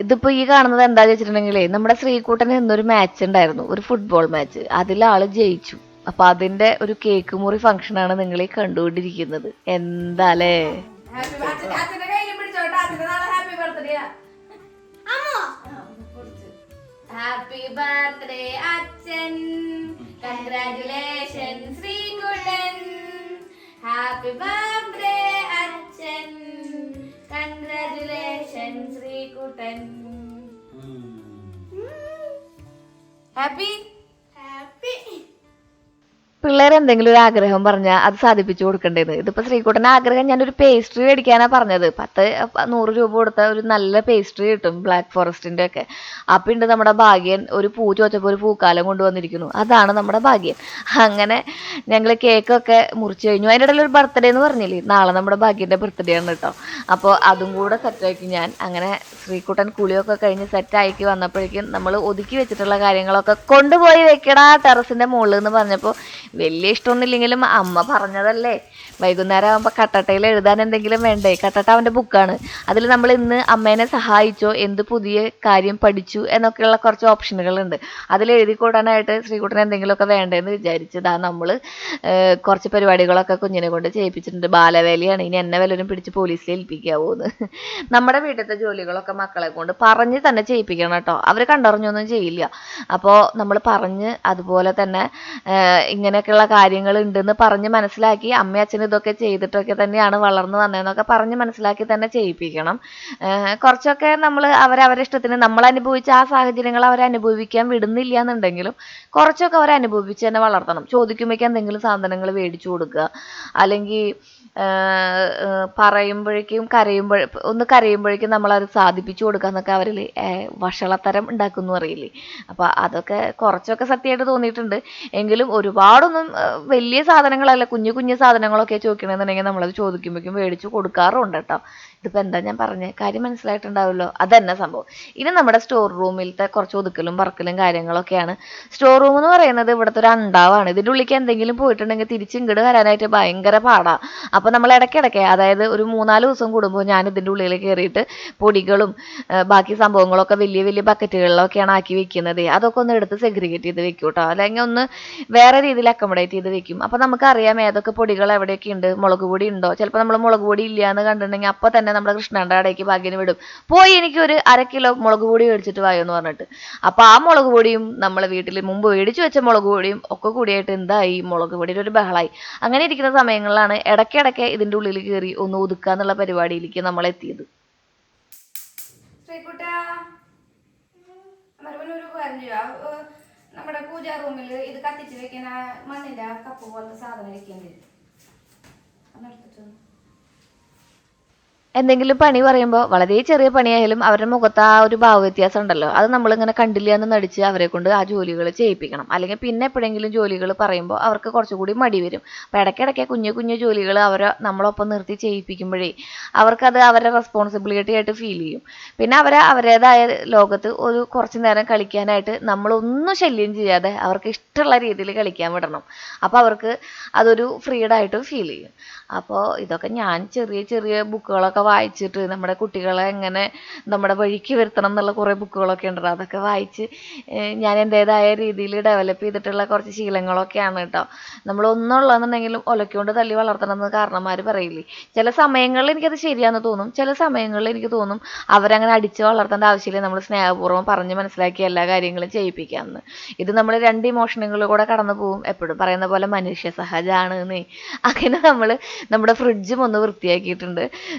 ഇതിപ്പോൾ ഈ കാണുന്നത് എന്താ വെച്ചിട്ടുണ്ടെങ്കിലേ, നമ്മുടെ ശ്രീകുട്ടന് ഇന്നൊരു മാച്ച് ഉണ്ടായിരുന്നു, ഒരു ഫുട്ബോൾ മാച്ച്. അതിലാള് ജയിച്ചു. അപ്പൊ അതിന്റെ ഒരു കേക്ക് മുറി ഫംഗ്ഷനാണ് നിങ്ങൾ ഈ കണ്ടുകൊണ്ടിരിക്കുന്നത്. എന്താലേ ഹാപ്പി ബർത്ത്ഡേ അച്ഛൻ, കൺഗ്രാറ്റുലേഷൻ ശ്രീകുട്ടൻ. ഹാപ്പി ബർത്ത്ഡേ അച്ഛൻ, കൺഗ്രാറ്റുലേഷൻ ശ്രീകുട്ടൻ. Happy happy. പിള്ളേർ എന്തെങ്കിലും ഒരു ആഗ്രഹം പറഞ്ഞാൽ അത് സാധിപ്പിച്ചു കൊടുക്കേണ്ടത്. ഇതിപ്പോൾ ശ്രീകുട്ടൻ്റെ ആഗ്രഹം ഞാനൊരു പേസ്ട്രി മേടിക്കാനാണ് പറഞ്ഞത്. 100 രൂപ കൊടുത്ത ഒരു നല്ല പേസ്ട്രി കിട്ടും, ബ്ലാക്ക് ഫോറസ്റ്റിൻ്റെ ഒക്കെ. അപ്പം ഉണ്ട് നമ്മുടെ ഭാഗ്യൻ ഒരു പൂ ചോദിച്ചപ്പോൾ ഒരു പൂക്കാലം കൊണ്ടുവന്നിരിക്കുന്നു. അതാണ് നമ്മുടെ ഭാഗ്യൻ. അങ്ങനെ ഞങ്ങൾ കേക്കൊക്കെ മുറിച്ച് കഴിഞ്ഞു. അതിൻ്റെ ഇടയിൽ ഒരു ബർത്ത്ഡേ എന്ന് പറഞ്ഞില്ലേ, നാളെ നമ്മുടെ ഭാഗ്യൻ്റെ ബർത്ത്ഡേ ആണ് കേട്ടോ. അപ്പോൾ അതും കൂടെ സെറ്റാക്കി ഞാൻ. അങ്ങനെ ശ്രീകുട്ടൻ കുളിയൊക്കെ കഴിഞ്ഞ് സെറ്റാക്കി വന്നപ്പോഴേക്കും നമ്മൾ ഒതുക്കി വെച്ചിട്ടുള്ള കാര്യങ്ങളൊക്കെ കൊണ്ടുപോയി വെക്കടാ ടെറസിൻ്റെ മുകളിൽ എന്ന് പറഞ്ഞപ്പോൾ വലിയ ഇഷ്ടമൊന്നുമില്ലെങ്കിലും അമ്മ പറഞ്ഞതല്ലേ, വൈകുന്നേരം ആകുമ്പോൾ കട്ടട്ടയിൽ എഴുതാൻ എന്തെങ്കിലും വേണ്ടേ. കട്ടട്ട അവൻ്റെ ബുക്കാണ്. അതിൽ നമ്മൾ ഇന്ന് അമ്മേനെ സഹായിച്ചോ, എന്ത് പുതിയ കാര്യം പഠിച്ചു എന്നൊക്കെയുള്ള കുറച്ച് ഓപ്ഷനുകളുണ്ട്. അതിൽ എഴുതി കൂടാനായിട്ട് ശ്രീകുട്ടന് എന്തെങ്കിലുമൊക്കെ വേണ്ടതെന്ന് വിചാരിച്ചതാ നമ്മൾ കുറച്ച് പരിപാടികളൊക്കെ കുഞ്ഞിനെ കൊണ്ട് ചെയ്യിപ്പിച്ചിട്ടുണ്ട്. ബാലവേലയാണ്, ഇനി എന്നെ വല്ലവരും പിടിച്ച് പോലീസിൽ ഏൽപ്പിക്കാവോന്ന്. നമ്മുടെ വീട്ടിലത്തെ ജോലികളൊക്കെ മക്കളെ കൊണ്ട് പറഞ്ഞ് തന്നെ ചെയ്യിപ്പിക്കണം കേട്ടോ. അവർ കണ്ടറിഞ്ഞൊന്നും ചെയ്യില്ല. അപ്പോൾ നമ്മൾ പറഞ്ഞ് അതുപോലെ തന്നെ ഇങ്ങനെയൊക്കെയുള്ള കാര്യങ്ങൾ ഉണ്ടെന്ന് പറഞ്ഞ് മനസ്സിലാക്കി, അമ്മയും അച്ഛനും ഇതൊക്കെ ചെയ്തിട്ടൊക്കെ തന്നെയാണ് വളർന്നു വന്നതെന്നൊക്കെ പറഞ്ഞ് മനസ്സിലാക്കി തന്നെ ചെയ്യിപ്പിക്കണം. കുറച്ചൊക്കെ നമ്മൾ അവരവരുടെ ഇഷ്ടത്തിന് നമ്മൾ അനുഭവിച്ച ആ സാഹചര്യങ്ങൾ അവരെ അനുഭവിക്കാൻ വിടുന്നില്ല എന്നുണ്ടെങ്കിലും കുറച്ചൊക്കെ അവരെ അനുഭവിച്ച് തന്നെ വളർത്തണം. ചോദിക്കുമ്പോഴേക്കും എന്തെങ്കിലും സാധനങ്ങൾ മേടിച്ചു കൊടുക്കുക, അല്ലെങ്കിൽ പറയുമ്പോഴേക്കും കരയുമ്പോഴേക്കും നമ്മളത് സാധിപ്പിച്ചു കൊടുക്കുക എന്നൊക്കെ അവരിൽ വഷളത്തരം ഉണ്ടാക്കുമെന്ന് അറിയില്ലേ. അപ്പോൾ അതൊക്കെ കുറച്ചൊക്കെ സത്യമായിട്ട് തോന്നിയിട്ടുണ്ട്. എങ്കിലും ഒരുപാടൊന്നും വലിയ സാധനങ്ങളല്ല, കുഞ്ഞു കുഞ്ഞു സാധനങ്ങളൊക്കെ ചോദിക്കണമെന്നുണ്ടെങ്കിൽ നമ്മളത് ചോദിക്കുമ്പോഴേക്കും മേടിച്ചു കൊടുക്കാറുണ്ട് കേട്ടോ. ഇതിപ്പോൾ എന്താ ഞാൻ പറഞ്ഞത്, കാര്യം മനസ്സിലായിട്ടുണ്ടാവുമല്ലോ. അതന്നെ സംഭവം. ഇനി നമ്മുടെ സ്റ്റോർ റൂമിലത്തെ കുറച്ച് ഒതുക്കലും പറക്കലും കാര്യങ്ങളൊക്കെയാണ്. സ്റ്റോർ റൂം എന്ന് പറയുന്നത് ഇവിടുത്തെ ഒരു അണ്ടാവാണ്. ഇതിൻ്റെ ഉള്ളിലേക്ക് എന്തെങ്കിലും പോയിട്ടുണ്ടെങ്കിൽ തിരിച്ചിങ്ങോട്ട് വരാനായിട്ട് ഭയങ്കര പാടാണ്. അപ്പോൾ നമ്മൾ ഇടയ്ക്കിടയ്ക്ക്, അതായത് ഒരു 3-4 ദിവസം കൂടുമ്പോൾ ഞാൻ ഇതിൻ്റെ ഉള്ളിൽ കയറിയിട്ട് പൊടികളും ബാക്കി സംഭവങ്ങളൊക്കെ വലിയ വലിയ ബക്കറ്റുകളിലൊക്കെയാണ് ആക്കി വെക്കുന്നത്. അതൊക്കെ ഒന്ന് എടുത്ത് സെഗ്രിഗേറ്റ് ചെയ്ത് വെക്കും കേട്ടോ, അല്ലെങ്കിൽ ഒന്ന് വേറെ രീതിയിൽ അക്കോമഡേറ്റ് ചെയ്ത് വെക്കും. അപ്പോൾ നമുക്കറിയാം ഏതൊക്കെ പൊടികൾ എവിടെയൊക്കെ ഉണ്ട്, മുളക് പൊടി ഉണ്ടോ. ചിലപ്പോൾ നമ്മൾ മുളക് പൊടി ഇല്ല എന്ന് കണ്ടിട്ടുണ്ടെങ്കിൽ അപ്പോൾ തന്നെ നമ്മുടെ കൃഷ്ണൻ്റെ കടയ്ക്ക് ഭാഗ്യന് വിടും, പോയി എനിക്കൊരു 1/2 കിലോ മുളക് പൊടി മേടിച്ചിട്ട് വായോ എന്ന് പറഞ്ഞിട്ട്. അപ്പോൾ ആ മുളക് പൊടിയും നമ്മൾ വീട്ടിൽ മുമ്പ് മേടിച്ച് വെച്ച മുളക് പൊടിയും ഒക്കെ കൂടിയായിട്ട് എന്തായി, മുളക് പൊടിയുടെ ഒരു ബഹളായി. അങ്ങനെ ഇരിക്കുന്ന സമയങ്ങളിലാണ് ഇടയ്ക്കിടയ്ക്ക് ഇതിൻ്റെ ഉള്ളിൽ കയറി ഒന്ന് ഒതുക്കുക എന്നുള്ള പരിപാടിയിലേക്ക് നമ്മൾ എത്തിയത്. നമ്മുടെ പൂജാ റൂമിൽ ഇത് കത്തിച്ച് വെക്കുന്ന മണ്ണിന്റെ കപ്പ് പോലത്തെ സാധനം വെക്കേണ്ടി വരും. എന്തെങ്കിലും പണി പറയുമ്പോൾ വളരെ ചെറിയ പണിയായാലും അവരുടെ മുഖത്ത് ആ ഒരു ഭാവവ്യത്യാസം ഉണ്ടല്ലോ, അത് നമ്മളിങ്ങനെ കണ്ടില്ല എന്ന് നടിച്ച് അവരെ കൊണ്ട് ആ ജോലികൾ ചെയ്യിപ്പിക്കണം. അല്ലെങ്കിൽ പിന്നെ എപ്പോഴെങ്കിലും ജോലികൾ പറയുമ്പോൾ അവർക്ക് കുറച്ചുകൂടി മടി വരും. അപ്പോൾ ഇടയ്ക്കിടയ്ക്ക് കുഞ്ഞു കുഞ്ഞു ജോലികൾ അവരെ നമ്മളൊപ്പം നിർത്തി ചെയ്യിപ്പിക്കുമ്പോഴേ അവർക്കത് അവരുടെ റെസ്പോൺസിബിലിറ്റി ആയിട്ട് ഫീൽ ചെയ്യും. പിന്നെ അവരുടേതായ ലോകത്ത് ഒരു കുറച്ച് നേരം കളിക്കാനായിട്ട് നമ്മളൊന്നും ശല്യം ചെയ്യാതെ അവർക്ക് ഇഷ്ടമുള്ള രീതിയിൽ കളിക്കാൻ വിടണം. അപ്പോൾ അവർക്ക് അതൊരു ഫ്രീഡായിട്ടും ഫീൽ ചെയ്യും. അപ്പോൾ ഇതൊക്കെ ഞാൻ ചെറിയ ചെറിയ ബുക്കുകളൊക്കെ വായിച്ചിട്ട് നമ്മുടെ കുട്ടികളെ എങ്ങനെ നമ്മുടെ വഴിക്ക് വരുത്തണം എന്നുള്ള കുറേ ബുക്കുകളൊക്കെ ഉണ്ടല്ലോ, അതൊക്കെ വായിച്ച് ഞാൻ എൻ്റേതായ രീതിയിൽ ഡെവലപ്പ് ചെയ്തിട്ടുള്ള കുറച്ച് ശീലങ്ങളൊക്കെയാണ് കേട്ടോ. നമ്മളൊന്നുള്ളതെന്നുണ്ടെങ്കിലും ഒലക്കൊണ്ട് തല്ലി വളർത്തണം എന്ന് കാരണന്മാർ പറയില്ലേ. ചില സമയങ്ങളിൽ എനിക്കത് ശരിയാണെന്ന് തോന്നും, ചില സമയങ്ങളിൽ എനിക്ക് തോന്നും അവരങ്ങനെ അടിച്ച് വളർത്തേണ്ട ആവശ്യമില്ല, നമ്മൾ സ്നേഹപൂർവ്വം പറഞ്ഞ് മനസ്സിലാക്കി എല്ലാ കാര്യങ്ങളും ചെയ്യിപ്പിക്കാമെന്ന്. ഇത് നമ്മൾ രണ്ട് ഇമോഷനുകളിലൂടെ കടന്നു പോകും. എപ്പോഴും പറയുന്ന പോലെ മനുഷ്യ സഹജമാണ് എന്നേ. അങ്ങനെ നമ്മൾ നമ്മുടെ ഫ്രിഡ്ജും ഒന്ന് വൃത്തിയാക്കിയിട്ടുണ്ട്,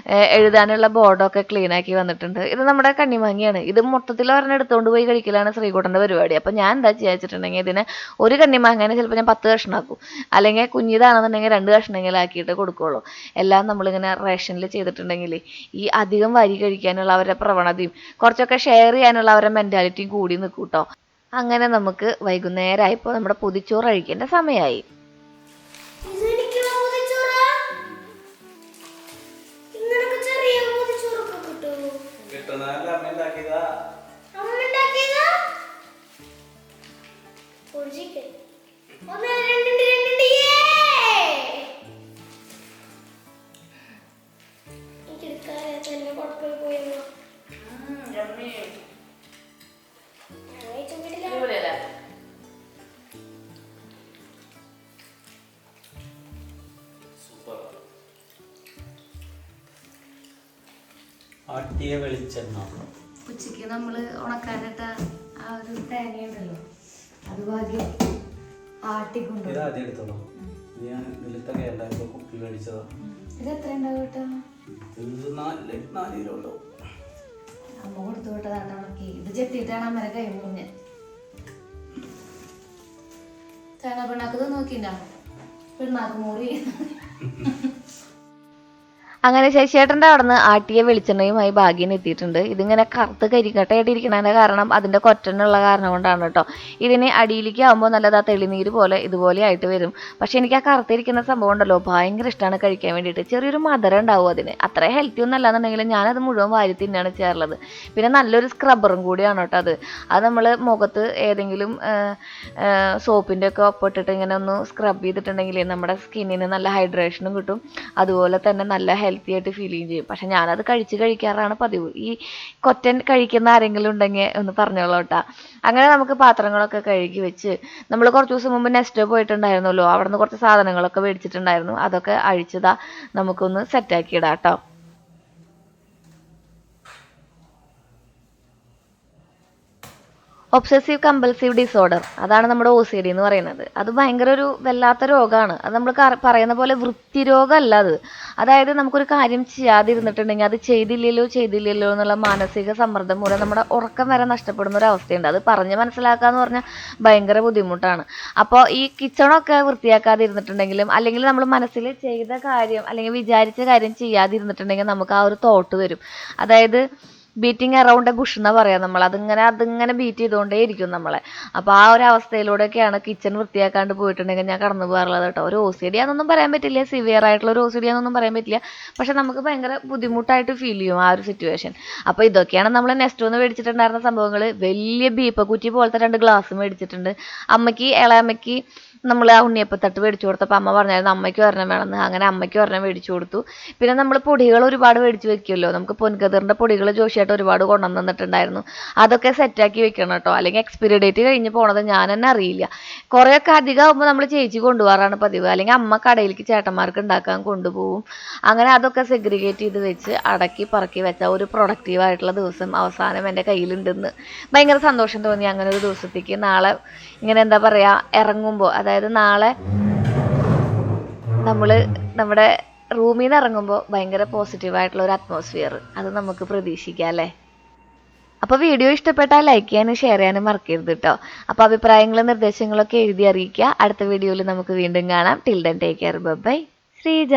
എഴുതാനുള്ള ബോർഡൊക്കെ ക്ലീൻ ആക്കി വന്നിട്ടുണ്ട്. ഇത് നമ്മുടെ കണ്ണിമാങ്ങിയാണ്. ഇത് മൊത്തത്തിൽ ഒരെണ്ണം എടുത്തുകൊണ്ട് പോയി കഴിക്കലാണ് ശ്രീകുട്ടൻ്റെ പരിപാടി. അപ്പോൾ ഞാൻ എന്താ ചെയ്യാച്ചിട്ടുണ്ടെങ്കിൽ ഇതിനെ ഒരു കണ്ണിമാങ്ങനെ ചിലപ്പോൾ ഞാൻ 10 കഷ്ണമാക്കും, അല്ലെങ്കിൽ കുഞ്ഞിതാണെന്നുണ്ടെങ്കിൽ 2 കഷ്ണങ്ങളാക്കിയിട്ട് കൊടുക്കുകയുള്ളൂ. എല്ലാം നമ്മളിങ്ങനെ റേഷനിൽ ചെയ്തിട്ടുണ്ടെങ്കിൽ ഈ അധികം വരി കഴിക്കാനുള്ള അവരുടെ പ്രവണതയും കുറച്ചൊക്കെ ഷെയർ ചെയ്യാനുള്ള അവരുടെ മെൻറ്റാലിറ്റിയും കൂടി നിൽക്കും കേട്ടോ. അങ്ങനെ നമുക്ക് വൈകുന്നേരമായപ്പോൾ നമ്മുടെ പൊതിച്ചോറ് കഴിക്കേണ്ട സമയമായി. ആട്ടിയ വെളിച്ചെണ്ണ ഉച്ചയ്ക്ക് നമ്മൾ ഉണക്കാനിട്ട ആ ഒരു തേങ്ങയുണ്ടല്ലോ, അത് ഭാഗ്യം ആട്ടിക്കൊണ്ടു. ഇത് ആദ്യം എടുത്തോളൂ. ഞാൻ ഇതിലത്തൊക്കെ ഉണ്ടായപ്പോൾ കുപ്പി മേടിച്ചതാ. ഇത് എത്ര ഉണ്ടാവും കേട്ടോ? ഇത് 4 കിലോ ഉണ്ടാവും. അമ്മ കൊടുത്തു വിട്ടതാണ് ഉണക്കി. ഇത് ചെത്തിയിട്ടാണ് അമ്മരെ കൈ മുറിഞ്ഞ്. തേങ്ങ പിണ്ണാക്കത് നോക്കിണ്ടാ, പിണ്ണാക്ക് മുറി. അങ്ങനെ ശശിയേട്ടൻ്റെ അവിടെ നിന്ന് ആട്ടിയ വെളിച്ചെണ്ണയുമായി ഭാഗ്യം എത്തിയിട്ടുണ്ട്. ഇതിങ്ങനെ കറുത്ത് കരിക്കട്ടയായിട്ടിരിക്കണതിൻ്റെ കാരണം അതിൻ്റെ കൊറ്റനുള്ള കാരണം കൊണ്ടാണ് കേട്ടോ. ഇതിന് അടിയിലേക്ക് ആകുമ്പോൾ നല്ലതാ തെളിനീര് പോലെ ഇതുപോലെ ആയിട്ട് വരും. പക്ഷെ എനിക്ക് ആ കറുത്തിരിക്കുന്ന സംഭവം ഉണ്ടല്ലോ ഭയങ്കര ഇഷ്ടമാണ് കഴിക്കാൻ വേണ്ടിയിട്ട്. ചെറിയൊരു മധുരം ഉണ്ടാവും അതിന്. അത്ര ഹെൽത്തി ഒന്നും അല്ലാന്നുണ്ടെങ്കിലും ഞാനത് മുഴുവൻ വാരി തിന്നാണ് ചെയ്യാറുള്ളത്. പിന്നെ നല്ലൊരു സ്ക്രബ്ബറും കൂടിയാണ് കേട്ടോ അത്. അത് നമ്മൾ മുഖത്ത് ഏതെങ്കിലും സോപ്പിൻ്റെ ഒക്കെ ഒപ്പിട്ടിട്ട് ഇങ്ങനെ ഒന്ന് സ്ക്രബ് ചെയ്തിട്ടുണ്ടെങ്കിൽ നമ്മുടെ സ്കിന്നിന് നല്ല ഹൈഡ്രേഷനും കിട്ടും, അതുപോലെ തന്നെ നല്ല ഹെൽത്തി ആയിട്ട് ഫീൽ ചെയ്യും. പക്ഷെ ഞാനത് കഴിക്കാറാണ് പതിവ്. ഈ കൊറ്റൻ കഴിക്കുന്ന ആരെങ്കിലും ഉണ്ടെങ്കിൽ ഒന്ന് പറഞ്ഞോളൂ കേട്ടോ. അങ്ങനെ നമുക്ക് പാത്രങ്ങളൊക്കെ കഴുകി വെച്ച് നമ്മൾ കുറച്ച് ദിവസം മുമ്പ് നെസ്റ്റോ പോയിട്ടുണ്ടായിരുന്നല്ലോ, അവിടെ നിന്ന് കുറച്ച് സാധനങ്ങളൊക്കെ മേടിച്ചിട്ടുണ്ടായിരുന്നു. അതൊക്കെ അഴിച്ചതാ നമുക്കൊന്ന് സെറ്റാക്കി ഇടാം കേട്ടോ. ഒബ്സസീവ് കമ്പൽസീവ് ഡിസോർഡർ, അതാണ് നമ്മുടെ OCD എന്ന് പറയുന്നത്. അത് ഭയങ്കര ഒരു വല്ലാത്ത രോഗമാണ്. അത് നമ്മൾ പറയുന്ന പോലെ വൃത്തി രോഗമല്ല അത്. അതായത് നമുക്കൊരു കാര്യം ചെയ്യാതിരുന്നിട്ടുണ്ടെങ്കിൽ അത് ചെയ്തില്ലല്ലോ എന്നുള്ള മാനസിക സമ്മർദ്ദം മൂലം നമ്മുടെ ഉറക്കം വരെ നഷ്ടപ്പെടുന്ന ഒരു അവസ്ഥയുണ്ട്. അത് പറഞ്ഞ് മനസ്സിലാക്കാന്ന് പറഞ്ഞാൽ ഭയങ്കര ബുദ്ധിമുട്ടാണ്. അപ്പോൾ ഈ കിച്ചണൊക്കെ വൃത്തിയാക്കാതിരുന്നിട്ടുണ്ടെങ്കിലും അല്ലെങ്കിൽ നമ്മൾ മനസ്സിൽ ചെയ്ത കാര്യം അല്ലെങ്കിൽ വിചാരിച്ച കാര്യം ചെയ്യാതിരുന്നിട്ടുണ്ടെങ്കിൽ നമുക്ക് ആ ഒരു തോട്ട് വരും. അതായത് ബീറ്റിംഗ് അറൗണ്ട് എ ബുഷ് എന്നാ പറയാം നമ്മൾ. അതിങ്ങനെ ബീറ്റ് ചെയ്തുകൊണ്ടേ ഇരിക്കും നമ്മളെ. അപ്പോൾ ആ ഒരു അവസ്ഥയിലൂടെയൊക്കെയാണ് കിച്ചൺ വൃത്തിയാക്കാണ്ട് പോയിട്ടുണ്ടെങ്കിൽ ഞാൻ കടന്നു പോകാറുള്ളത് കേട്ടോ. ഒരു OCD ആണെന്നൊന്നും പറയാൻ പറ്റില്ല, സിവിയർ ആയിട്ടുള്ള ഒരു OCD ആണെന്നൊന്നും പറയാൻ പറ്റില്ല. പക്ഷെ നമുക്ക് ഭയങ്കര ബുദ്ധിമുട്ടായിട്ട് ഫീൽ ചെയ്യും ആ ഒരു സിറ്റുവേഷൻ. അപ്പോൾ ഇതൊക്കെയാണ് നമ്മൾ നെസ്റ്റോന്ന് മേടിച്ചിട്ടുണ്ടായിരുന്ന സംഭവങ്ങൾ. വലിയ ബീപ്പക്കുറ്റി പോലത്തെ 2 ഗ്ലാസ് മേടിച്ചിട്ടുണ്ട്. ഇളയമ്മയ്ക്ക് നമ്മൾ ആ ഉണ്ണിയപ്പത്തട്ട് മേടിച്ചു കൊടുത്തപ്പോൾ അമ്മ പറഞ്ഞായിരുന്നു അമ്മയ്ക്ക് ഒരെണ്ണം വേണമെന്ന്. അങ്ങനെ അമ്മയ്ക്ക് ഒരെണ്ണം മേടിച്ചു കൊടുത്തു. പിന്നെ നമ്മൾ പൊടികൾ ഒരുപാട് മേടിച്ച് വെക്കുമല്ലോ, നമുക്ക് പൊൻകതിറിൻ്റെ പൊടികൾ ജോഷിയായിട്ട് ഒരുപാട് കൊണ്ടുവന്ന് തന്നിട്ടുണ്ടായിരുന്നു. അതൊക്കെ സെറ്റാക്കി വെക്കണം കേട്ടോ, അല്ലെങ്കിൽ എക്സ്പയറി ഡേറ്റ് കഴിഞ്ഞ് പോണത് ഞാൻ തന്നെ അറിയില്ല. കുറേയൊക്കെ അധികം ആകുമ്പോൾ നമ്മൾ ചേച്ചി കൊണ്ടുപോകാറാണ് പതിവ്, അല്ലെങ്കിൽ അമ്മ കടയിലേക്ക് ചേട്ടന്മാർക്ക് ഉണ്ടാക്കാൻ കൊണ്ടുപോകും. അങ്ങനെ അതൊക്കെ സെഗ്രിഗേറ്റ് ചെയ്ത് വെച്ച് അടക്കി പറക്കി വെച്ച ഒരു പ്രൊഡക്റ്റീവായിട്ടുള്ള ദിവസം അവസാനം എൻ്റെ കയ്യിലുണ്ടെന്ന് ഭയങ്കര സന്തോഷം തോന്നി. അങ്ങനെ ഒരു ദിവസത്തേക്ക് നാളെ ഇങ്ങനെ എന്താ പറയുക ഇറങ്ങുമ്പോൾ, അതായത് നാളെ നമ്മൾ നമ്മുടെ റൂമിൽ നിന്ന് ഇറങ്ങുമ്പോൾ ഭയങ്കര പോസിറ്റീവായിട്ടുള്ള ഒരു അറ്റ്മോസ്ഫിയർ അത് നമുക്ക് പ്രതീക്ഷിക്കാം അല്ലേ. അപ്പോൾ വീഡിയോ ഇഷ്ടപ്പെട്ടാൽ ലൈക്ക് ചെയ്യാനും ഷെയർ ചെയ്യാനും മറക്കരുത് കേട്ടോ. അപ്പോൾ അഭിപ്രായങ്ങളും നിർദ്ദേശങ്ങളൊക്കെ എഴുതി അറിയിക്കുക. അടുത്ത വീഡിയോയിൽ നമുക്ക് വീണ്ടും കാണാം. Till then take care, bye. Sreeja.